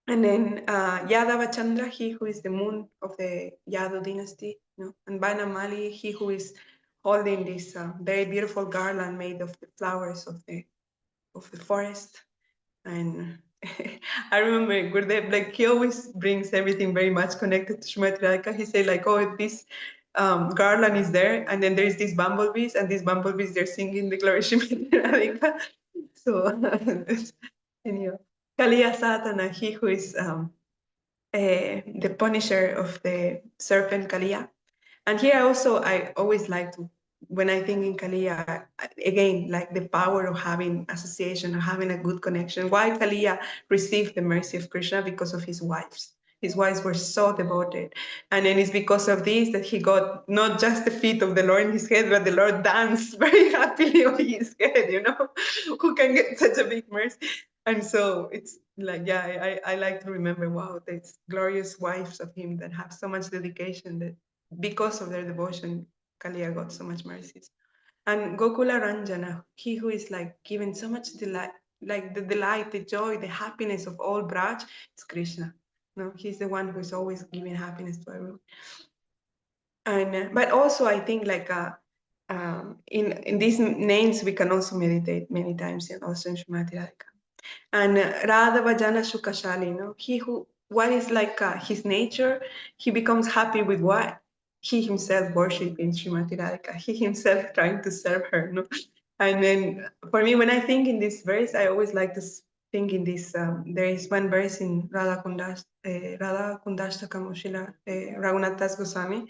And then Yadava Chandra, he who is the moon of the Yadu dynasty, and Banamali, he who is holding this very beautiful garland made of the flowers of the forest. And I remember Gurudev, like he always brings everything very much connected to Srimati Radhika. He said like, oh, this garland is there, and then there's these bumblebees, and these bumblebees, they're singing the glory of Srimati Radhika. So anyway, Kaliya Satana, he who is the punisher of the serpent Kaliya. And here I always like to, when I think in Kaliya, again, like the power of having association, or having a good connection. Why Kaliya received the mercy of Krishna? Because of his wives. His wives were so devoted. And then it's because of this that he got not just the feet of the Lord in his head, but the Lord danced very happily on his head, Who can get such a big mercy? And so it's like, I like to remember, wow, these glorious wives of him that have so much dedication, that because of their devotion, Kaliya got so much mercies. And Gokula Ranjana, he who is like given so much delight, like the delight, the joy, the happiness of all Braj, is Krishna. No, he's the one who's always giving happiness to everyone. And but also I think like in these names we can also meditate many times, and also in Srimati Radhika. And Radha Jana Shukashali, he who, what is like his nature, he becomes happy with what he himself worshipping Srimati Radhika, he himself trying to serve her. And then for me, when I think in this verse, I always like to think in this, there is one verse in Radha Kundashtaka Moshila Raghunath Das Goswami,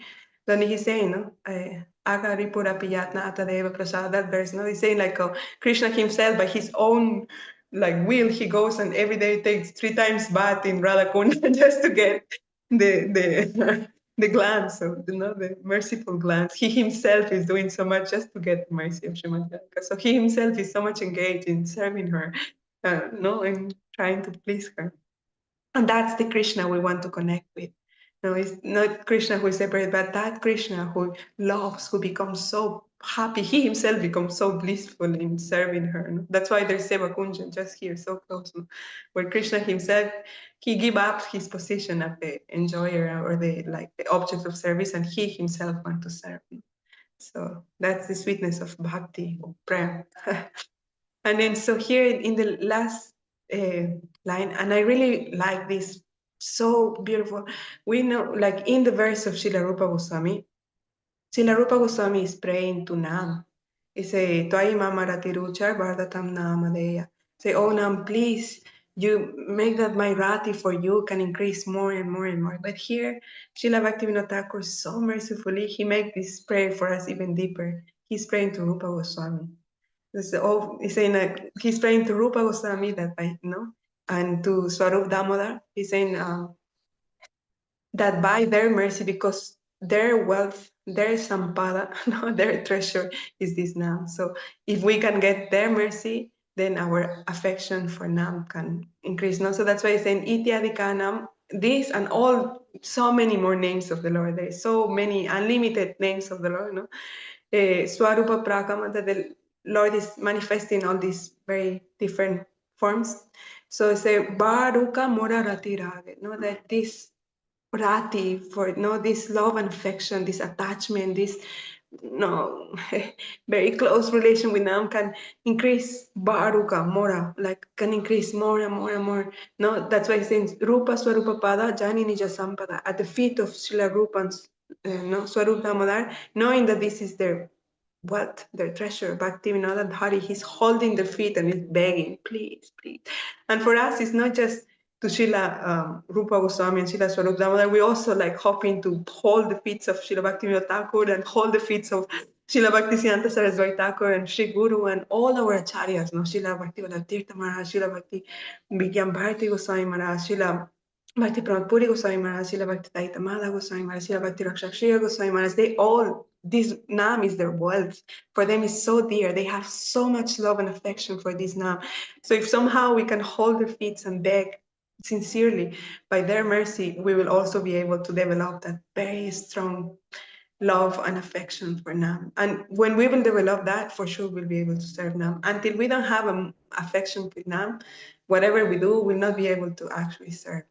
then he's saying, Agari Pura Piyatna Atadeva Prasad, that verse, he's saying like Krishna himself, by his own like will, he goes and every day takes 3 times bath in Radhakunda just to get the glance of the merciful glance. He himself is doing so much just to get the mercy of Srimati Radhika. So he himself is so much engaged in serving her, and trying to please her. And that's the Krishna we want to connect with. No, it's not Krishna who is separate, but that Krishna who loves, who becomes so happy. He himself becomes so blissful in serving her. No? That's why there's Seva Kunja just here, so close. No? Where Krishna himself, he gave up his position as the enjoyer or the object of service, and he himself wants to serve. No? So that's the sweetness of bhakti, of prayer. And then so here in the last line, and I really like this So beautiful. We know, like in the verse of Srila Rupa Goswami is praying to Nam. He say, Twai mama ratiruchar bhardatam namadeya. Say, oh Nam, please, you make that my rati for you can increase more and more and more. But here, Srila Bhaktivinoda Thakur so mercifully, he make this prayer for us even deeper. He's praying to Rupa Goswami. He's saying that he's praying to Rupa Goswami that by, and to Swarup Damodar. He's saying, that by their mercy, because their wealth, their sampada, their treasure is this Nam. So if we can get their mercy, then our affection for Nam can increase. No? So that's why he's saying Ityadika Nam, this and all, so many more names of the Lord. There is so many unlimited names of the Lord. No? Swarupa Prakama, that the Lord is manifesting all these very different forms. So say Baruka Mora Ratirage, that this rati, for this love and affection, this attachment, this very close relation with Nam can increase baruka, mora, like can increase more and more and more. No, that's why it says Rupa Swarupa Pada Jani Nija Sampada, at the feet of Srila Rupa and Swarup Damodar, knowing that this is their what their treasure. Bhaktivinoda Dhari, he's holding their feet and he's begging, please, please. And for us, it's not just to Srila Rupa Goswami and Srila Swarup Damodar, we also like hoping to hold the feet of Srila Bhaktivinoda Thakur and hold the feet of Srila Bhaktisiddhanta Saraswati Thakur and Sri Guru and all our acharyas, Srila Bhaktivinoda Tirtha Maharaj, Srila Bhakti Vigyam Bharati Goswami Maharaj, Srila Bhakti Pramod Puri Goswami Maharaj, Srila Bhakti Taitamada Goswami Maharaj, Srila Bhakti Rakshakshriya Goswami Maharaj, they all, this Nam is their wealth. For them is so dear. They have so much love and affection for this Nam. So if somehow we can hold their feet and beg sincerely, by their mercy, we will also be able to develop that very strong love and affection for Nam. And when we will develop that, for sure we'll be able to serve Nam. Until we don't have an affection with Nam, whatever we do, we'll not be able to actually serve.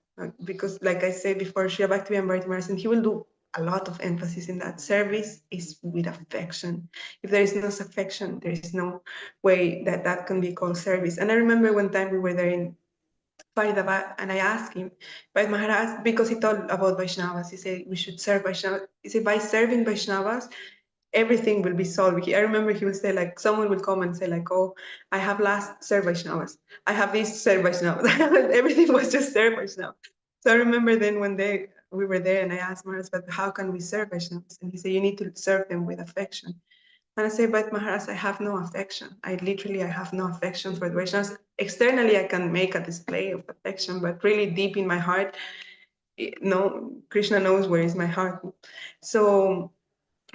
Because like I said before, Shri Bhakti Bharati Maharaj, he will do a lot of emphasis in that. Service is with affection. If there is no affection, there is no way that that can be called service. And I remember one time we were there in Faridabad, and I asked him, but Maharaj, because he told about Vaishnavas, he said we should serve Vaishnavas. He said by serving Vaishnavas, everything will be solved. I remember he would say, like, someone would come and say, like, oh, I have last served Vaishnavas. I have this served Vaishnavas. Everything was just served Vaishnavas. So I remember then one day we were there and I asked Maharaj, but how can we serve Vaishnavas? And he said, you need to serve them with affection. And I say, but Maharaj, I have no affection. I have no affection for the Vaishnavas. Externally, I can make a display of affection, but really deep in my heart, no, Krishna knows where is my heart. So,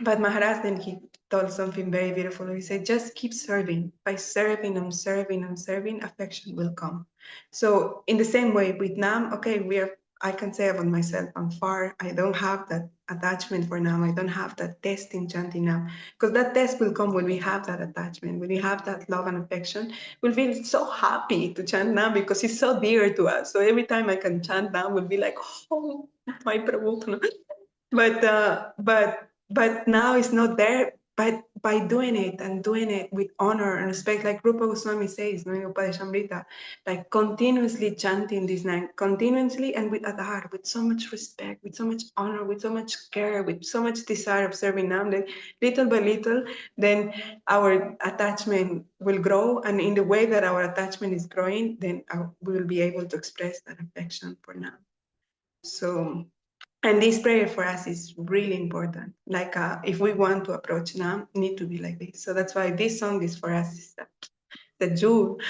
but Maharaj, then he told something very beautiful. He said, just keep serving. By serving and serving and serving, affection will come. So in the same way with Nam, okay, I can say about myself, I'm far. I don't have that attachment for Nam. I don't have that test in chanting Nam. Because that test will come when we have that attachment, when we have that love and affection. We'll feel so happy to chant Nam because it's so dear to us. So every time I can chant Nam, we'll be like, oh, my Prabhu. But now it's not there. But by doing it and doing it with honor and respect, like Rupa Goswami says, in Upadeshamrita, like continuously chanting this name, continuously and with adhar, with so much respect, with so much honor, with so much care, with so much desire of serving Nam, that little by little, then our attachment will grow. And in the way that our attachment is growing, then we will be able to express that affection for Nam. So, and this prayer for us is really important. Like if we want to approach Nam, need to be like this. So that's why this song is for us. Is the jewel.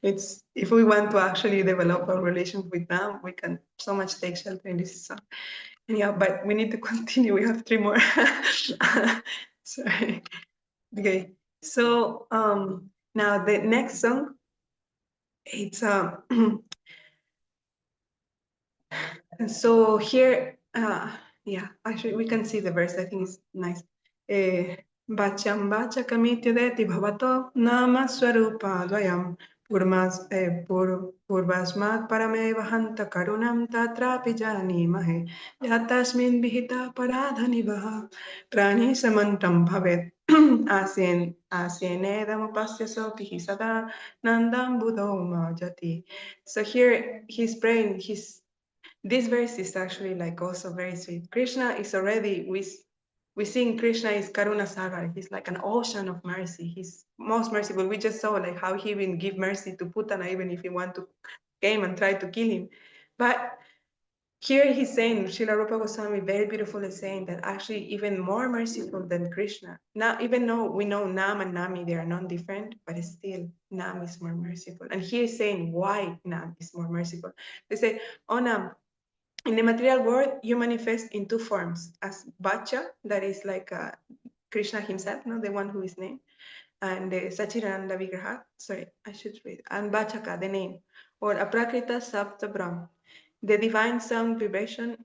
It's if we want to actually develop a relation with Nam, we can so much take shelter in this song. Yeah, but we need to continue. We have 3 more. Sorry. Okay. So now the next song, it's so here, yeah, actually we can see the verse. I think it's nice. Bacham bacha kamitudeti bhavato nama swarupa dvayam purvasmat parameva hanta karunam tatrapi janimahe yatasmin vihita paradhanivaha prani samantam bhavet asyenedamupasya sopihi sada nandam buddho majati. So here he's praying, he's this verse is actually like also very sweet. Krishna is already, we sing Krishna is Karuna Sagar. He's like an ocean of mercy. He's most merciful. We just saw like how he even give mercy to Putana, even if he want to came and try to kill him. But here he's saying, Srila Rupa Goswami very beautifully saying that actually even more merciful than Krishna. Now, even though we know Nam and Nami, they are non-different, but still Nam is more merciful. And here he's saying why Nam is more merciful. They say, oh Nam, in the material world, you manifest in two forms, as Bacha, that is like Krishna himself, no, the one who is named, and the Sachidananda Vigraha, sorry, I should read, and Bachaka, the name, or Aprakrita Sapta Brahm, the divine sound vibration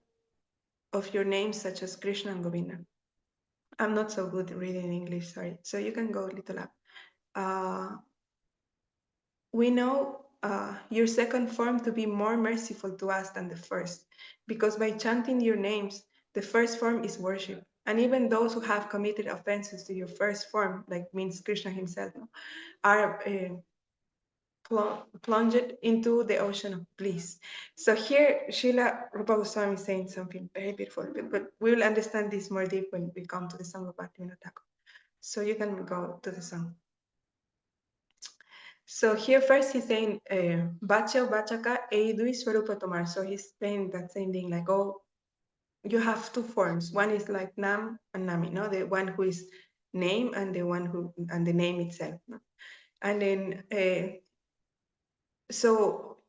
of your names such as Krishna and Govinda. I'm not so good at reading English, sorry, so you can go a little up. We know your second form to be more merciful to us than the first, because by chanting your names, the first form is worship. And even those who have committed offenses to your first form, like means Krishna himself, are plunged into the ocean of bliss. So here, Srila Rupa Goswami is saying something very beautiful, but we will understand this more deep when we come to the song of Bhaktivinoda Thakur. So you can go to the song. So here first he's saying Bacha Bachaka Eidui Swarupa Tomar. So he's saying that same thing, like, oh, you have two forms. One is like Nam and Nami, no? The one who is name and the one who and the name itself. No? And then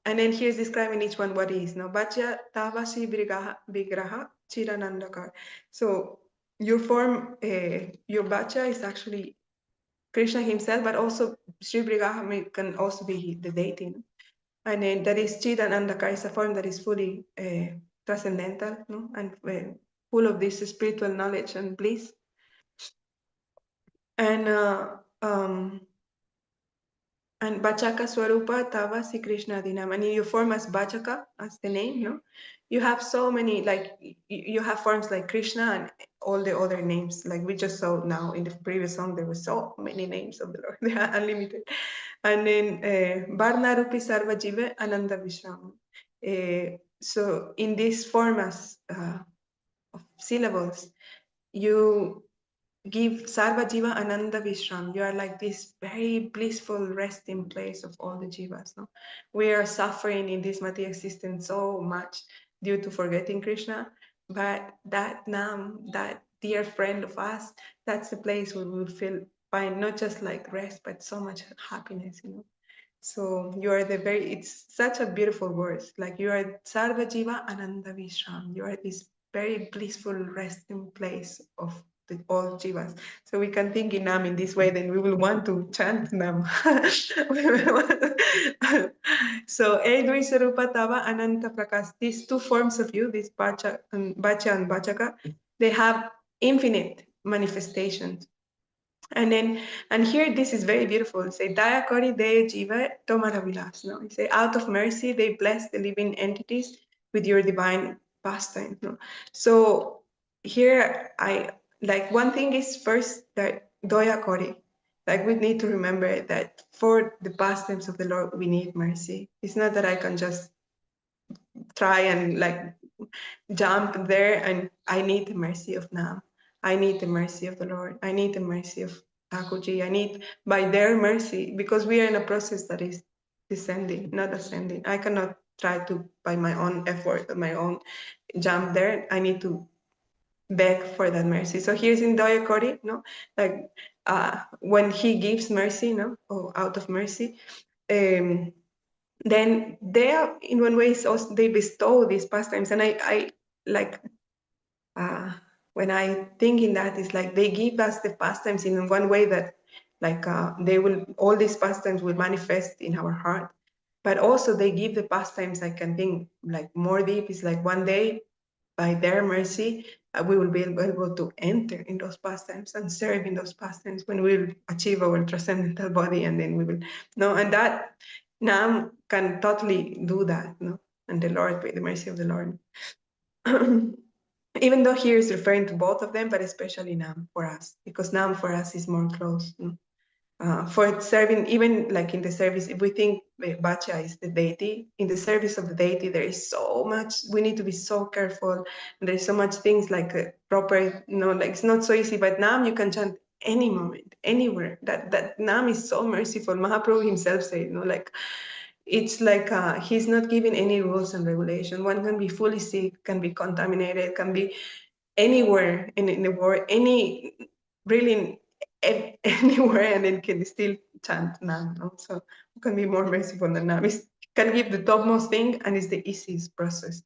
and then here's describing each one what is. No, Bacha Tavasi Vigraha Chiranandakar. So your form, your Bacha is actually Krishna himself, but also Sri Brigaha can also be the deity. No? And then that is Chidanandaka is a form that is fully transcendental, no? And full of this spiritual knowledge and bliss. And Bachaka Swarupa Tava Si Krishna Dinam. And you form as Bachaka, as the name, no? You have so many, like, you have forms like Krishna and all the other names. Like we just saw now in the previous song, there were so many names of the Lord. They are unlimited. And then Varna Rupi Sarva Jiva Ananda Vishram. So in this form as of syllables, you give Sarva Jiva Ananda Vishram. You are like this very blissful resting place of all the jivas. No? We are suffering in this material existence so much due to forgetting Krishna, but that Nam, that dear friend of us, that's the place where we will find not just like rest, but so much happiness, you know. So you are it's such a beautiful word. Like you are Sarva Jiva Ananda Vishram. You are this very blissful resting place of all jivas. So we can think in Nam in this way, then we will want to chant Nam. So Edui Sarupa Tava Ananta Prakas, these two forms of you, this Bacha and Bachaka, they have infinite manifestations. And here this is very beautiful. Say Daya Kori De Jiva Tomara Vilas. No, you say out of mercy they bless the living entities with your divine pastime. No? So here I like one thing is first that Doya Kori. Like we need to remember that for the pastimes of the Lord we need mercy. It's not that I can just try and like jump there and I need the mercy of Nam. I need the mercy of the Lord. I need the mercy of Thakurji. I need by their mercy, because we are in a process that is descending, not ascending. I cannot try to, by my own effort, my own jump there. I need to beg for that mercy. So here's in Doya Kori, no, like when he gives mercy, no, or out of mercy, then they are in one way also they bestow these pastimes, and I like when I think in that, it's like they give us the pastimes in one way that like they will, all these pastimes will manifest in our heart, but also they give the pastimes, I can think like more deep, is like one day by their mercy we will be able to enter in those pastimes and serve in those pastimes when we will achieve our transcendental body, and then we will and that Nam can totally do that, and the Lord, by the mercy of the Lord. Even though here is referring to both of them, but especially Nam for us, because Nam for us is more close. for serving, even like in the service, if we think Bacha is the deity, in the service of the deity, there is so much, we need to be so careful. There's so much things like proper, like it's not so easy, but Nam you can chant any moment, anywhere. That Nam is so merciful. Mahaprabhu himself said, like, it's like he's not giving any rules and regulation. One can be fully sick, can be contaminated, can be anywhere in the world, really anywhere, and then can still chant Nam. No? So who can be more merciful than Nam? It can give the topmost thing, and it's the easiest process.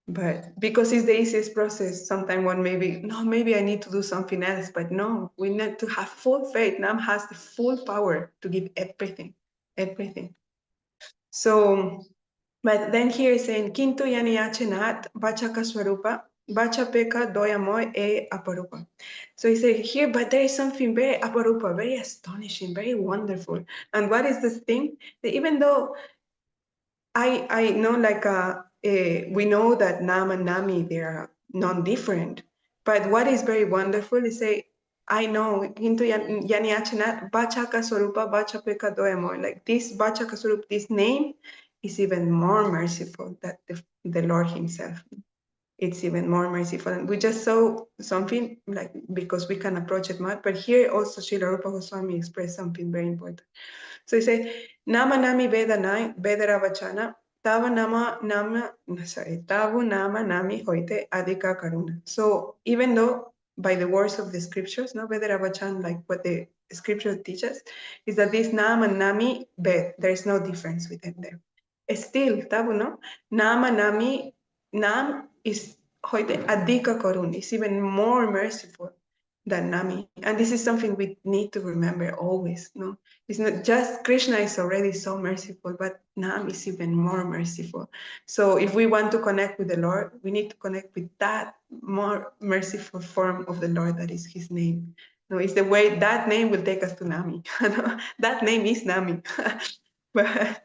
But because it's the easiest process, sometimes one maybe I need to do something else. But no, we need to have full faith. Nam has the full power to give everything, everything. So, but then here is saying, Kintu yaniyachenat bachaka swarupa, bacha peka doyamoy e aparupa. So he said here, but there is something very aparupa, very astonishing, very wonderful. And what is this thing? That even though I know, like we know that Nam and Nami, they are non-different, but what is very wonderful is say, I know into Yaniachanat Bachaka Swarupa Bachapeka Doemo, like this Bachaka Swarup, this name is even more merciful than the Lord himself. It's even more merciful. And we just saw something, like, because we can approach it much, but here also Srila Rupa Goswami expressed something very important. So he said, Nama Nami Vedanai Vedaravachana Tavu Nama Nami Hoite Adhika Karuna. So even though by the words of the scriptures, no Vedaravachan, like what the scripture teaches, is that this Nam and Nami Ved, there is no difference within them. Still, Tavu, no? Nama Nami, Nam is Hoite Adhika Karuna, is even more merciful than Nami. And this is something we need to remember always, no? It's not just Krishna is already so merciful, but Nam is even more merciful. So if we want to connect with the Lord, we need to connect with that more merciful form of the Lord that is his name. No, it's the way that name will take us to Nami. That name is Nami. but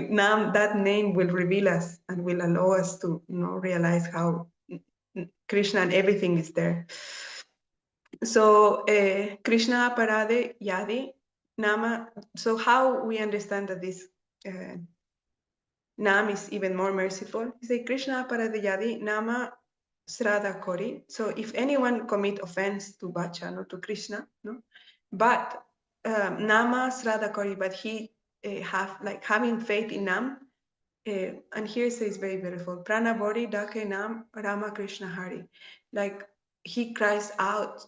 Nam, that name will reveal us and will allow us to realize how Krishna and everything is there. So Krishna Parade Yadi Nama. So how we understand that this Nam is even more merciful? He say Krishna Parade Yadi Nama Srada Kori. So if anyone commit offense to Bacha, no, to Krishna, no, but Nama Srada Kori, but he have like having faith in Nam. And here it says very beautiful. Prana Bori Dake Nam Rama Krishna Hari. Like he cries out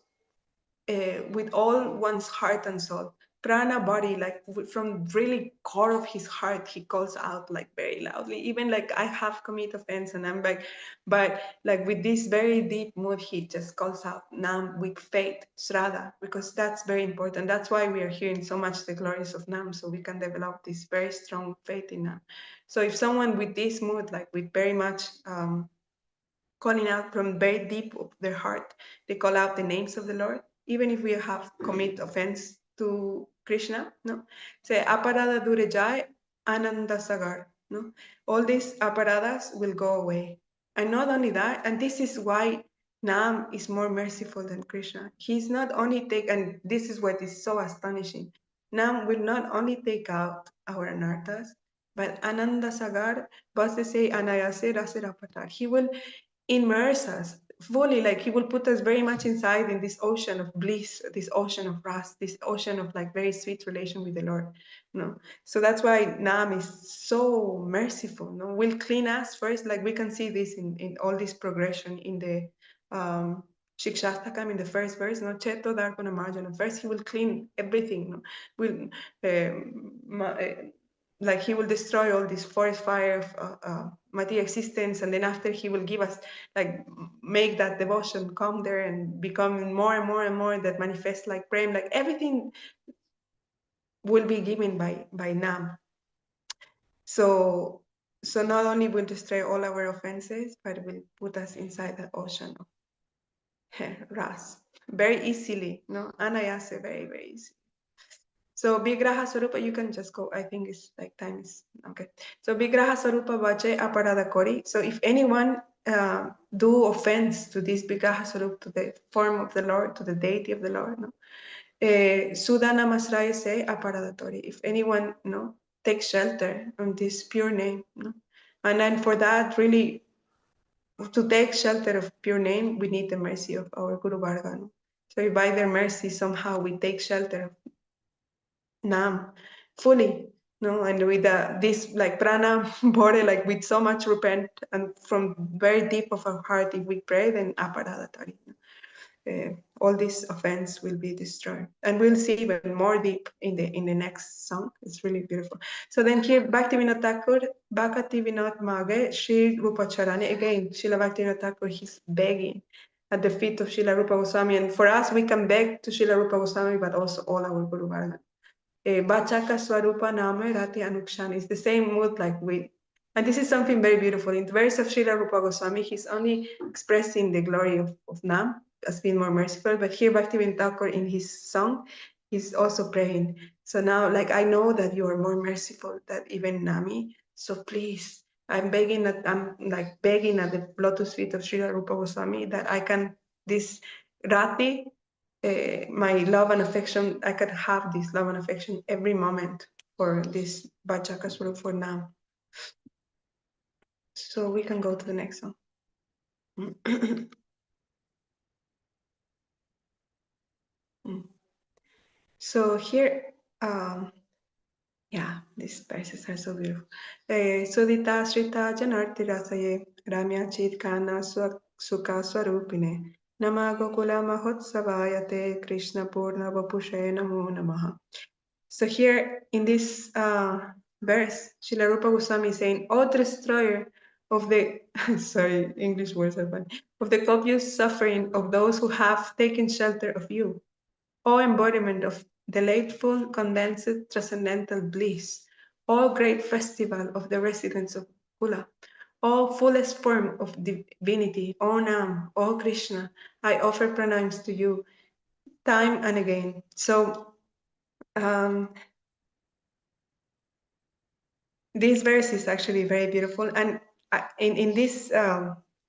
with all one's heart and soul. Prana body, like from really core of his heart, he calls out like very loudly. Even like I have commit offense and I'm like, but like with this very deep mood, he just calls out Nam with faith, Shraddha, because that's very important. That's why we are hearing so much the glories of Nam, so we can develop this very strong faith in Nam. So if someone with this mood, like with very much calling out from very deep of their heart, they call out the names of the Lord, even if we have commit offense to Krishna, no? Say aparada durejai ananda sagar, no? All these aparadas will go away. And not only that, and this is why Nam is more merciful than Krishna. He's not only and this is what is so astonishing. Nam will not only take out our anarthas, but Ananda Sagar, Vasese Anayase Raserapatar. He will immerse us fully, like he will put us very much inside in this ocean of bliss, this ocean of rest, this ocean of like very sweet relation with the Lord. No, so that's why Nam is so merciful. No, will clean us first, like we can see this in all this progression in the Shikshastakam in the first verse. No, Cheto Darpana Marjana. First, he will clean everything. No, will like he will destroy all this forest fire of material existence, and then after he will give us, like, make that devotion come there and become more and more and more that manifests like prem, like everything will be given by Nam. So not only will destroy all our offenses, but will put us inside the ocean of Ras very easily, no, Anayase, very, very easy. So Vigraha Sarupa, you can just go. I think it's like time is okay. So Vigraha Sarupa Vache Aparada Kori. So if anyone do offense to this Vigraha Sarupa, to the form of the Lord, to the deity of the Lord, no, Śrī Nāmāṣṭaka say aparadatori. If anyone takes shelter on this pure name, and then for that really to take shelter of pure name, we need the mercy of our Guru Varga. So by their mercy, somehow we take shelter of Nam fully, and with this like prana body, like with so much repent and from very deep of our heart, if we pray, then aparadatori. All this offense will be destroyed, and we'll see even more deep in the next song. It's really beautiful. So then here, Bhaktivinoda Thakur, Bhaktivinoda Mage, Sri Rupa Charani. Again, Srila Bhaktivinoda Thakur, he's begging at the feet of Srila Rupa Goswami, and for us, we can beg to Srila Rupa Goswami, but also all our Guru Varga. Bachaka Swarupa Nama Rati Anukshan is the same mood like we. And this is something very beautiful. In the verse of Srila Rupa Goswami, he's only expressing the glory of Nam as being more merciful, but here Bhaktivinoda Thakur in his song, he's also praying. So now, like, I know that you are more merciful than even Nami, so please, I'm begging at the lotus feet of Srila Rupa Goswami that I can, this Rati, my love and affection, I could have this love and affection every moment for this Bachaka Swarup for now. So we can go to the next one. So here, these verses are so beautiful. Sudita Shrita Janarti Rasaye Ramya Chitkana Sukha Swarupine Nama Gokula Mahotsavayate Krishna Purna Vapushe Namo Namaha. So here in this verse, Srila Rupa Goswami is saying, "O destroyer of the sorry, English words are funny, of the copious suffering of those who have taken shelter of you, O embodiment of delightful condensed transcendental bliss, O great festival of the residents of Kula, O fullest form of divinity, O Nam, O Krishna, I offer pranams to you time and again." So this verse is actually very beautiful, and in this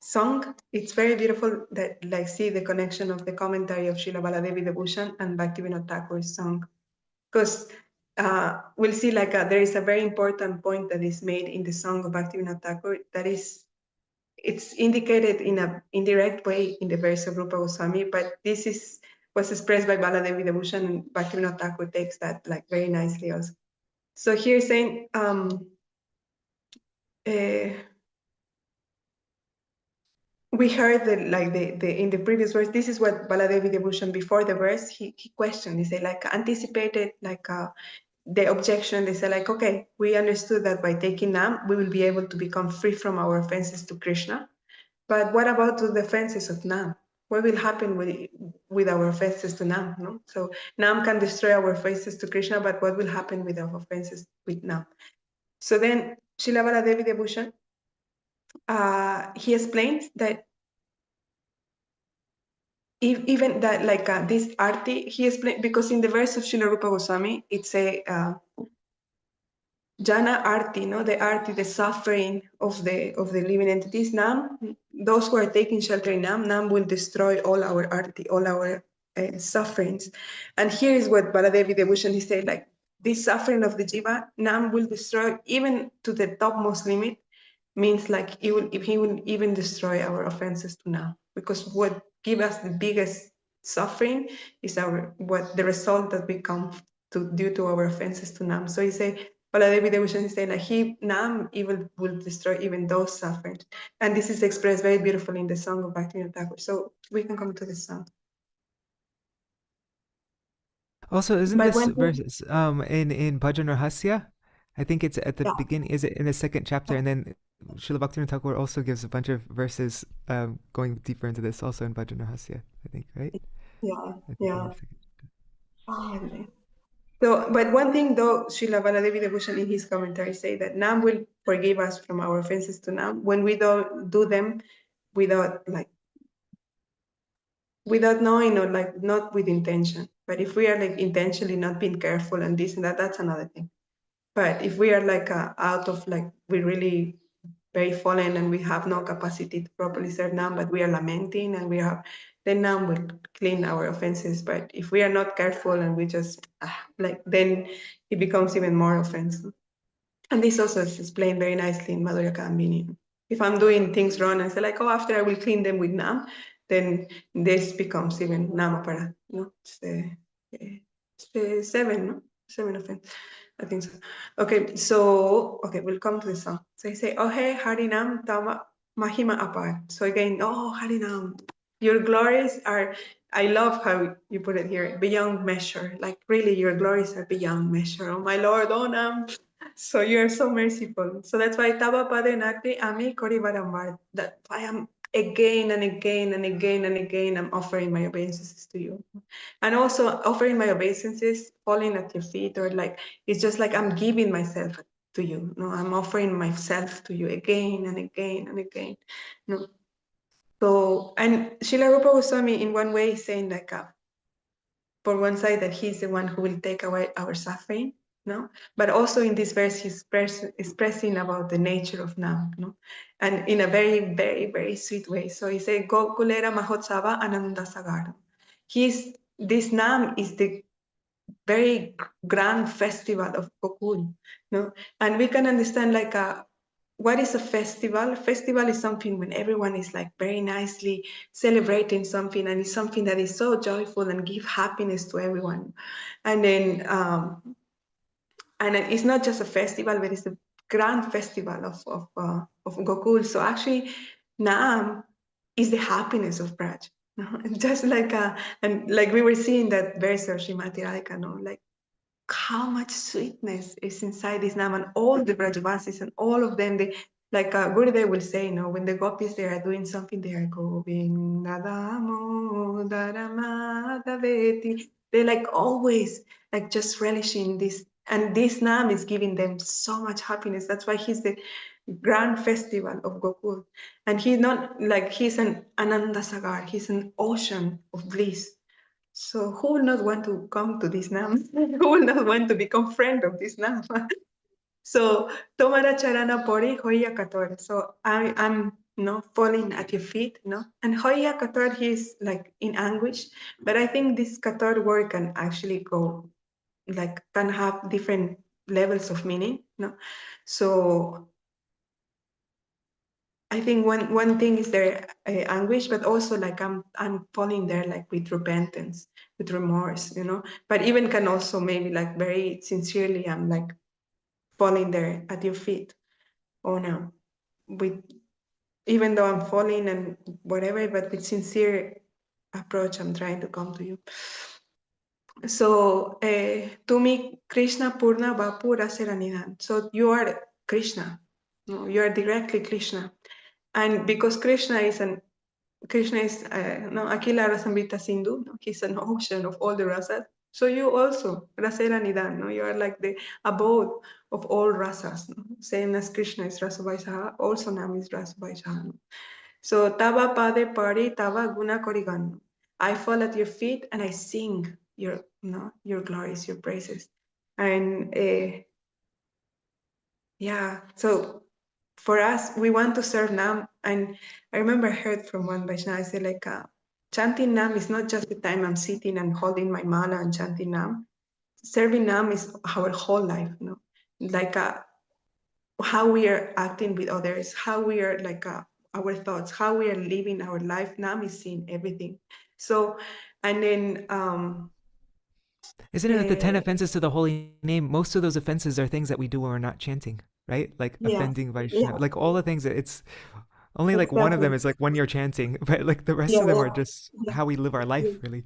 song, it's very beautiful that see the connection of the commentary of Srila Baladevi Debhushan and Bhaktivinoda Thakur's song, because we'll see there is a very important point that is made in the song of Bhaktivinoda Thakur that is, it's indicated in an indirect way in the verse of Rupa Goswami, but this was expressed by Baladevi Debhushan, and Bhaktivinoda Thakur takes that very nicely also. So here saying, we heard that in the previous verse, this is what Baladevi Debhushan before the verse, he questioned, he said anticipated the objection. They said okay, we understood that by taking Nam, we will be able to become free from our offenses to Krishna. But what about the offenses of Nam? What will happen with our offenses to Nam? No? So Nam can destroy our offenses to Krishna, but what will happen with our offenses with Nam? So then Srila Baladevi Debhushan, he explains that even that this arti, he explained, because in the verse of Srila Rupa Goswami, it's a jana arti, the arti, the suffering of the living entities. Nam, those who are taking shelter in Nam will destroy all our arti, all our sufferings. And here is what Baladevi Debhushan, he said, this suffering of the jiva, Nam will destroy even to the topmost limit, means he will even destroy our offenses to Nam, because what give us the biggest suffering is the result that we come to due to our offenses to Nam. So he say, Baladevi Debhushan say Nam will destroy even those sufferings, and this is expressed very beautifully in the song of Bhaktivinoda Thakur. So we can come to the song. Also, isn't this verse in Bhajan Rahasya? I think it's at the beginning. Is it in the second chapter? And then Srila Bhaktivinoda Thakur also gives a bunch of verses going deeper into this, also in Bhajan Rahasya, I think, right? Yeah. So, but one thing though, Srila Baladevi Debhushan in his commentary say that Nam will forgive us from our offenses to Nam when we don't do them without knowing, or not with intention. But if we are intentionally not being careful and this and that, that's another thing. But if we are out of we're really very fallen and we have no capacity to properly serve Nam, but we are lamenting and we have then Nam will clean our offenses. But if we are not careful and we just then it becomes even more offensive. And this also is explained very nicely in Madhurya Kambini. If I'm doing things wrong and say like, oh, after I will clean them with Nam, then this becomes even Namapara. No, it's the seven, no? 7 offense. I think so. Okay, so we'll come to the song. So I say, oh hey, Harinam Tama Mahima Apar. So again, oh Harinam, your glories are, I love how you put it here, beyond measure. Like really, your glories are beyond measure. Oh my Lord, oh Nam. So you are so merciful. So that's why Taba Pade Nakti Ami Kori Varamvar. That I am again and again and again and again, I'm offering my obeisances to you. And also offering my obeisances, falling at your feet, or like, it's just like I'm giving myself to you. No, I'm offering myself to you again and again and again. No. So, and Srila Rupa Goswami in one way is saying like, for one side that he's the one who will take away our suffering, no? But also in this verse, he's expressing about the nature of Nam, no? And in a very, very, very sweet way. So he said, Gokulera Mahotsava Ananda Sagar. This Nam is the very grand festival of Gokul, no? And we can understand like what is a festival? A festival is something when everyone is like very nicely celebrating something, and it's something that is so joyful and give happiness to everyone. And then, and it's not just a festival, but it's a grand festival of Gokul. So actually, Naam is the happiness of Braj. Just like and like we were seeing that verse of Srimati Radhika, no, like how much sweetness is inside this Nam, and all the Brajavasis and all of them, they like Gurudev will say, when the gopis they are doing something, they are Govindadamodaramādaveti. They're like always like just relishing this, and this Nam is giving them so much happiness. That's why he's the grand festival of Gokul, and he's not like he's an Ananda Sagar. He's an ocean of bliss. So who will not want to come to this Nam? Who will not want to become friend of this Nam? So Tomara Charana Pori Hoya Kator. So I'm falling at your feet, And Hoya Kator, he's like in anguish, but I think this Kator word can actually go, like can have different levels of meaning, So I think one thing is their anguish, but also like I'm falling there like with repentance, with remorse, But even can also maybe like very sincerely, I'm like falling there at your feet. Oh no, with even though I'm falling and whatever, but with sincere approach, I'm trying to come to you. So to me, Krishna Purna Vapura Seranidan. So you are Krishna. No, you are directly Krishna. And because Krishna is Akila Rasamrita Sindhu, he's an ocean of all the rasas. So you also, Rasera Nidan, you are like the abode of all rasas. Same as Krishna is Rasa Vaishaha, also Nam is Rasa Vaishaha. So Tava Pade Pari Tava Guna Korigan. I fall at your feet and I sing your glories, your praises. And so for us, we want to serve Nam. And I remember I heard from one Vaishnava, I said like, chanting Nam is not just the time I'm sitting and holding my mala and chanting Nam. Serving Nam is our whole life, Like how we are acting with others, how we are like our thoughts, how we are living our life. Nam is seeing everything. So, and then Isn't it that the 10 offenses to the holy name, most of those offenses are things that we do when we're not chanting, right? Like offending Vaishnava, like all the things that it's only like one of them is like when you're chanting, but like the rest of them are just how we live our life, really.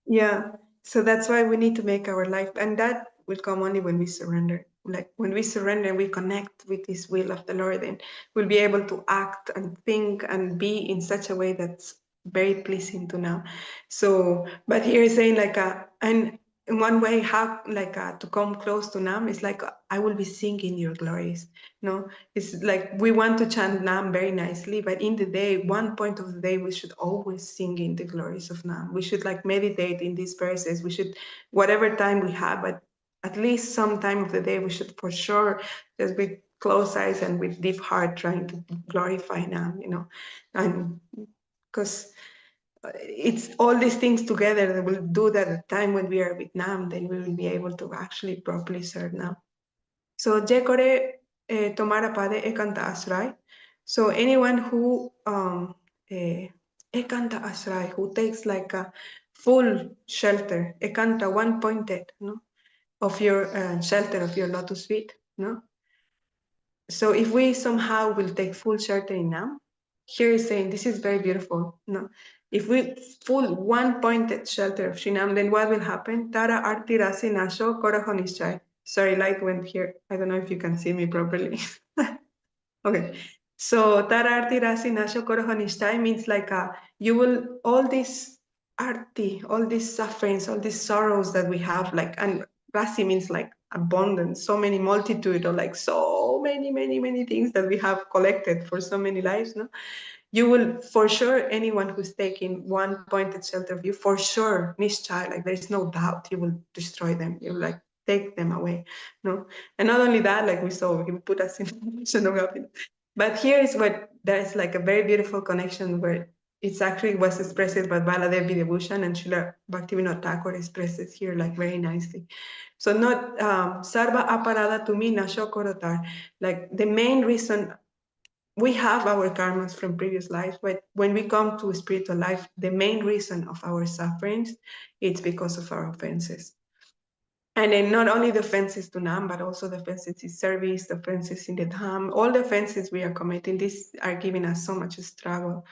Yeah. So that's why we need to make our life, and that will come only when we surrender. Like when we surrender, we connect with this will of the Lord, and we'll be able to act and think and be in such a way that's very pleasing to Nam. So, but here is saying like, and in one way, how like to come close to Nam is like I will be singing your glories. It's like we want to chant Nam very nicely, but in the day, one point of the day, we should always sing in the glories of Nam. We should like meditate in these verses. We should, whatever time we have, but at least some time of the day, we should for sure just with closed eyes and with deep heart trying to glorify Nam, and because it's all these things together that will do that at the time when we are with Nam, then we will be able to actually properly serve Nam. So Jekore Tomara Pade Ekanta Asrai. So anyone who Ekanta Asrai, who takes like a full shelter, Ekanta, one pointed, no, of your shelter of your lotus feet, no. So if we somehow will take full shelter in Nam, here is saying this is very beautiful. No, if we full one pointed shelter of Śrī Nām, then what will happen? Tara arti rasi nasho korahonishchai. Sorry, light went here. I don't know if you can see me properly. Okay. So Tara arti rasi nasho korahonishchai means like you will all this arti, all these sufferings, all these sorrows that we have, like, and rasi means like abundance, so many multitude, or like so many things that we have collected for so many lives, no? You will, for sure, anyone who's taking one pointed shelter of you, for sure, Nishchai, like there's no doubt, you will destroy them. You will like take them away, no? And not only that, like we saw, he put us in a position of happiness. But here is what there's like a very beautiful connection where it's actually was expressed by Baladev Vidibhushan, and Srila Bhaktivinoda Thakur expresses here like very nicely. So not sarva aparada to me nashokorotar, like the main reason we have our karmas from previous lives, but when we come to spiritual life, the main reason of our sufferings, it's because of our offenses. And then not only the offenses to Nam, but also the offenses in service, the offenses in the Dham, all the offenses we are committing, these are giving us so much struggle.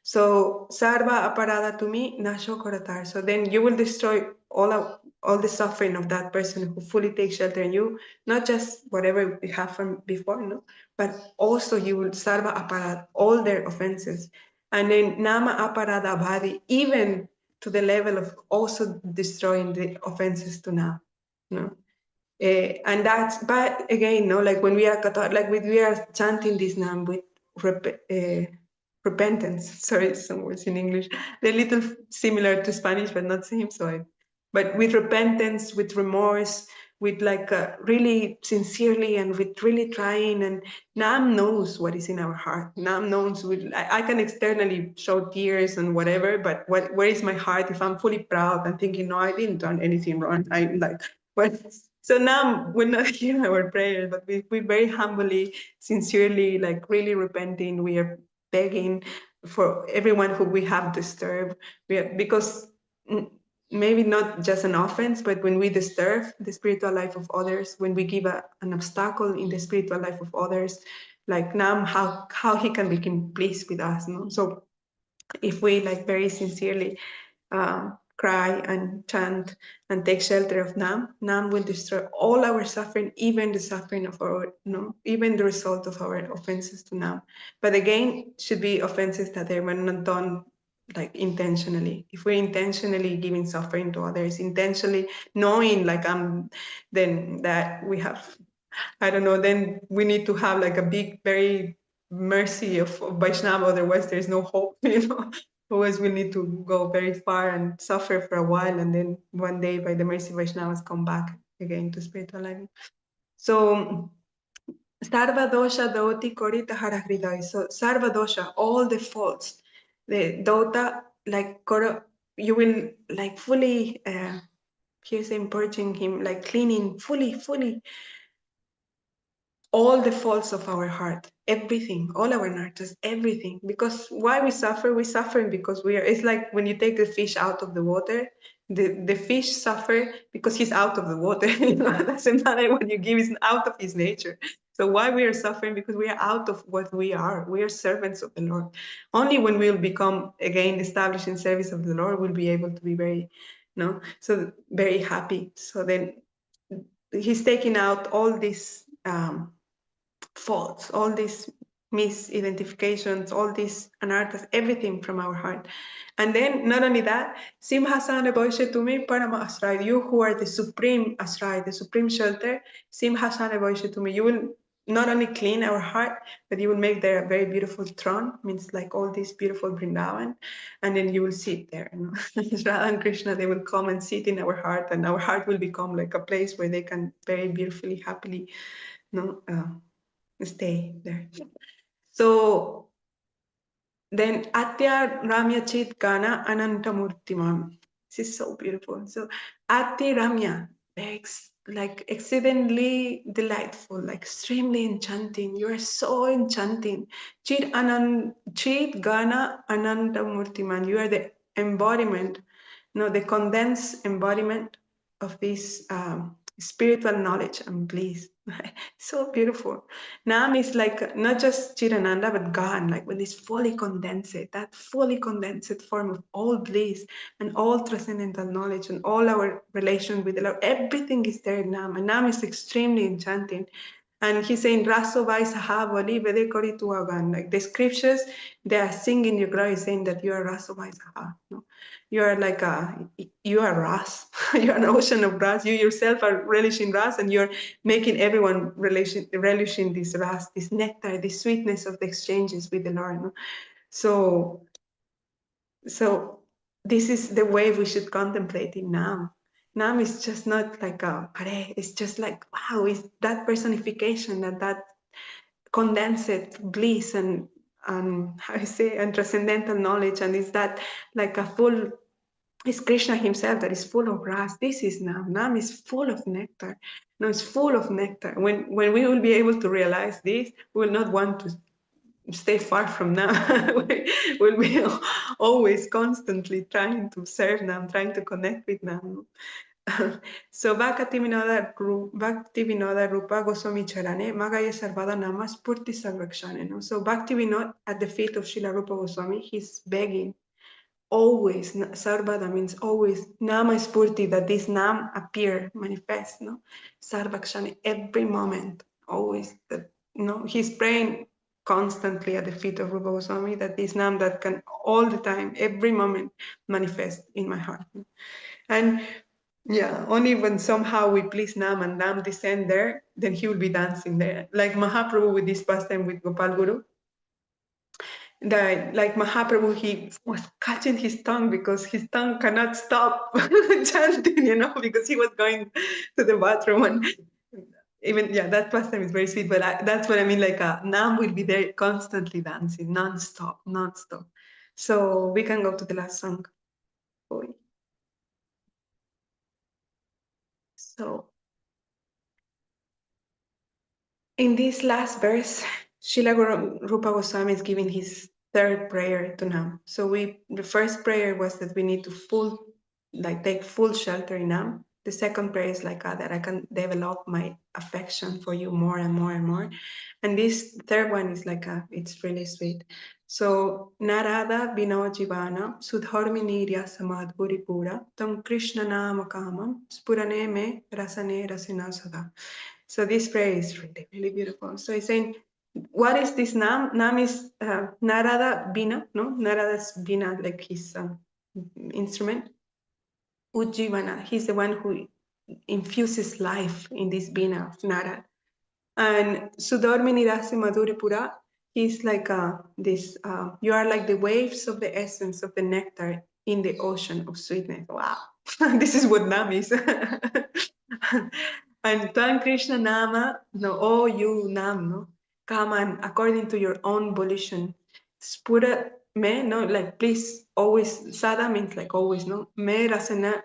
So sarva aparada to me, nasho koratar. So then you will destroy all the suffering of that person who fully takes shelter in you, not just whatever we have from before, no, but also you will sarva aparad, all their offenses. And then nama aparada bhadi, even to the level of also destroying the offenses to Nam, no. And that's, but again, no, like when we are like when we are chanting this Nam with repentance. Sorry, some words in English. They're a little similar to Spanish, but not same. But with repentance, with remorse, with like really sincerely and with really trying. And Nam knows what is in our heart. Nam knows. I can externally show tears and whatever, but where is my heart? If I'm fully proud and thinking, no, I didn't do anything wrong. I'm like, what? So now we're not hearing our prayers, but we very humbly, sincerely, like really repenting. We are begging for everyone who we have disturbed, because maybe not just an offense, but when we disturb the spiritual life of others, when we give an obstacle in the spiritual life of others, like Nam, how he can become pleased with us, no? So if we like very sincerely cry and chant and take shelter of Nam, Nam will destroy all our suffering, even the suffering of our, no, even the result of our offenses to Nam. But again, should be offenses that they were not done like intentionally. If we're intentionally giving suffering to others, intentionally knowing like then that we have, I don't know, then we need to have like a big, very mercy of Vaishnava, otherwise there's no hope, you know. Otherwise we need to go very far and suffer for a while, and then one day by the mercy Vaishnavas come back again to spiritual life. So Sarva dosha doti korita harahridai. So Sarva dosha, all the faults, the dota, like you will like fully here's him purging him, like cleaning fully all the faults of our heart, everything, all our nartas, everything. Because why we suffer? We suffer because it's like when you take the fish out of the water, the fish suffer because he's out of the water. You know, it doesn't matter what you give, he's out of his nature. So why we are suffering? Because we are out of what we are. We are servants of the Lord. Only when we'll become again established in service of the Lord, we'll be able to be very, so very happy. So then he's taking out all these faults, all these misidentifications, all these anarthas, everything from our heart. And then not only that, Simhasana Boishe Tumi Parama Asrai, you who are the supreme Asrai, the supreme shelter, Simhasana Boishe Tumi, you will not only clean our heart, but you will make there a very beautiful throne, means like all this beautiful Vrindavan, and then you will sit there. You know? Radha and Krishna, they will come and sit in our heart, and our heart will become like a place where they can very beautifully, happily, stay there. So then Atya Ramya Chit Gana Anantamurtimam. This is so beautiful. So Atya Ramya, like exceedingly delightful, like extremely enchanting. You are so enchanting. Chit Gana Anantamurtiman. You are the embodiment, the condensed embodiment of this spiritual knowledge and bliss. So beautiful. Nam is like not just Chirananda, but Gan, like when it's fully condensed, that fully condensed form of all bliss and all transcendental knowledge and all our relation with the Lord. Everything is there in Nam, and Nam is extremely enchanting. And he's saying, Raso vai sahavali vede kori tu agan. Like the scriptures, they are singing your glory, saying that you are Raso vai saha. No? You are like you are Ras. You are an ocean of Ras. You yourself are relishing Ras, and you're making everyone relishing this Ras, this nectar, this sweetness of the exchanges with the Lord. No? So this is the way we should contemplate it now. Nam is just not like a pare, it's just like, wow, it's that personification and that condensed bliss and how you say, and transcendental knowledge, and is that like a full, it's Krishna himself that is full of ras. This is Nam. Nam is full of nectar. No, it's full of nectar. When we will be able to realize this, we will not want to stay far from Nam. We'll be always constantly trying to serve Nam, trying to connect with Nam. So Bhaktivinoda Rupa Goswami Charane Magaya Sarvada Nama Spurti Sarvakshane. No? So Bhaktivinoda at the feet of Srila Rupa Goswami, he's begging always, Sarvada means always, Nama Spurti, that this Nam appear, manifest, no? Sarvakshane, every moment, always, that, he's praying constantly at the feet of Rupa Goswami that this Nam that can all the time, every moment manifest in my heart. And yeah, only when somehow we please Nam and Nam descend there, then he will be dancing there. Like Mahaprabhu with this pastime with Gopal Guru, that like Mahaprabhu, he was catching his tongue because his tongue cannot stop chanting, because he was going to the bathroom. And even, yeah, that pastime is very sweet, but that's what I mean, like Nam will be there constantly dancing, non-stop. So we can go to the last song. So in this last verse, Srila Rupa Goswami is giving his third prayer to Nam. So the first prayer was that we need to take full shelter in Nam. The second prayer is like that I can develop my affection for you more and more and more. And this third one is like it's really sweet. So Narada Vino Jivana Sudharmi Nirya Samadhuri Pura Tam Krishna Nama Kamam Spurane Me Rasane Rasina Sada. So this prayer is really, really beautiful. So he's saying, what is this Nam? Nam is Narada Vina, no? Narada's Vina, like his instrument. Ujjivana, he's the one who infuses life in this Vina of Narada. And Sudharmini Rasi Madhuripura, he's like you are like the waves of the essence of the nectar in the ocean of sweetness. Wow, this is what Nam is. And Twan Krishna Nama, no, oh you Nam, no, come and according to your own volition, Spura me, no, like please always, Sada means like always, no, me rasane,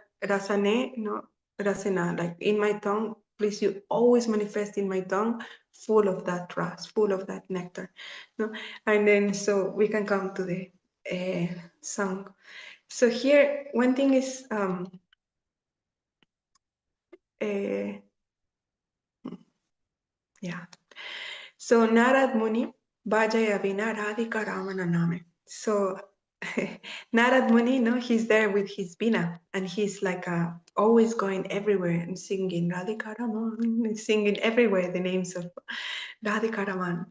no, rasena, like in my tongue, please you always manifest in my tongue, full of that ras, full of that nectar, no, and then so we can come to the song. So here, one thing is, yeah. So Narad Muni, Bhajaya Vina Radhika Ramana Name. So Narad Muni, he's there with his Vina, and he's like always going everywhere and singing Radhika Raman, singing everywhere the names of Radhika Raman.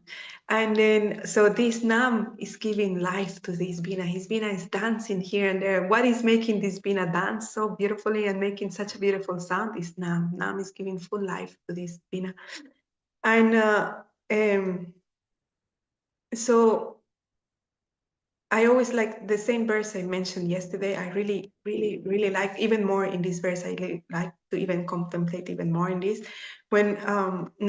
And then, so this Nam is giving life to this Vina. His Vina is dancing here and there. What is making this Vina dance so beautifully and making such a beautiful sound is Nam. Nam is giving full life to this Vina. And so I always like the same verse I mentioned yesterday. I really, really, really like even more in this verse. I really like to even contemplate even more in this. When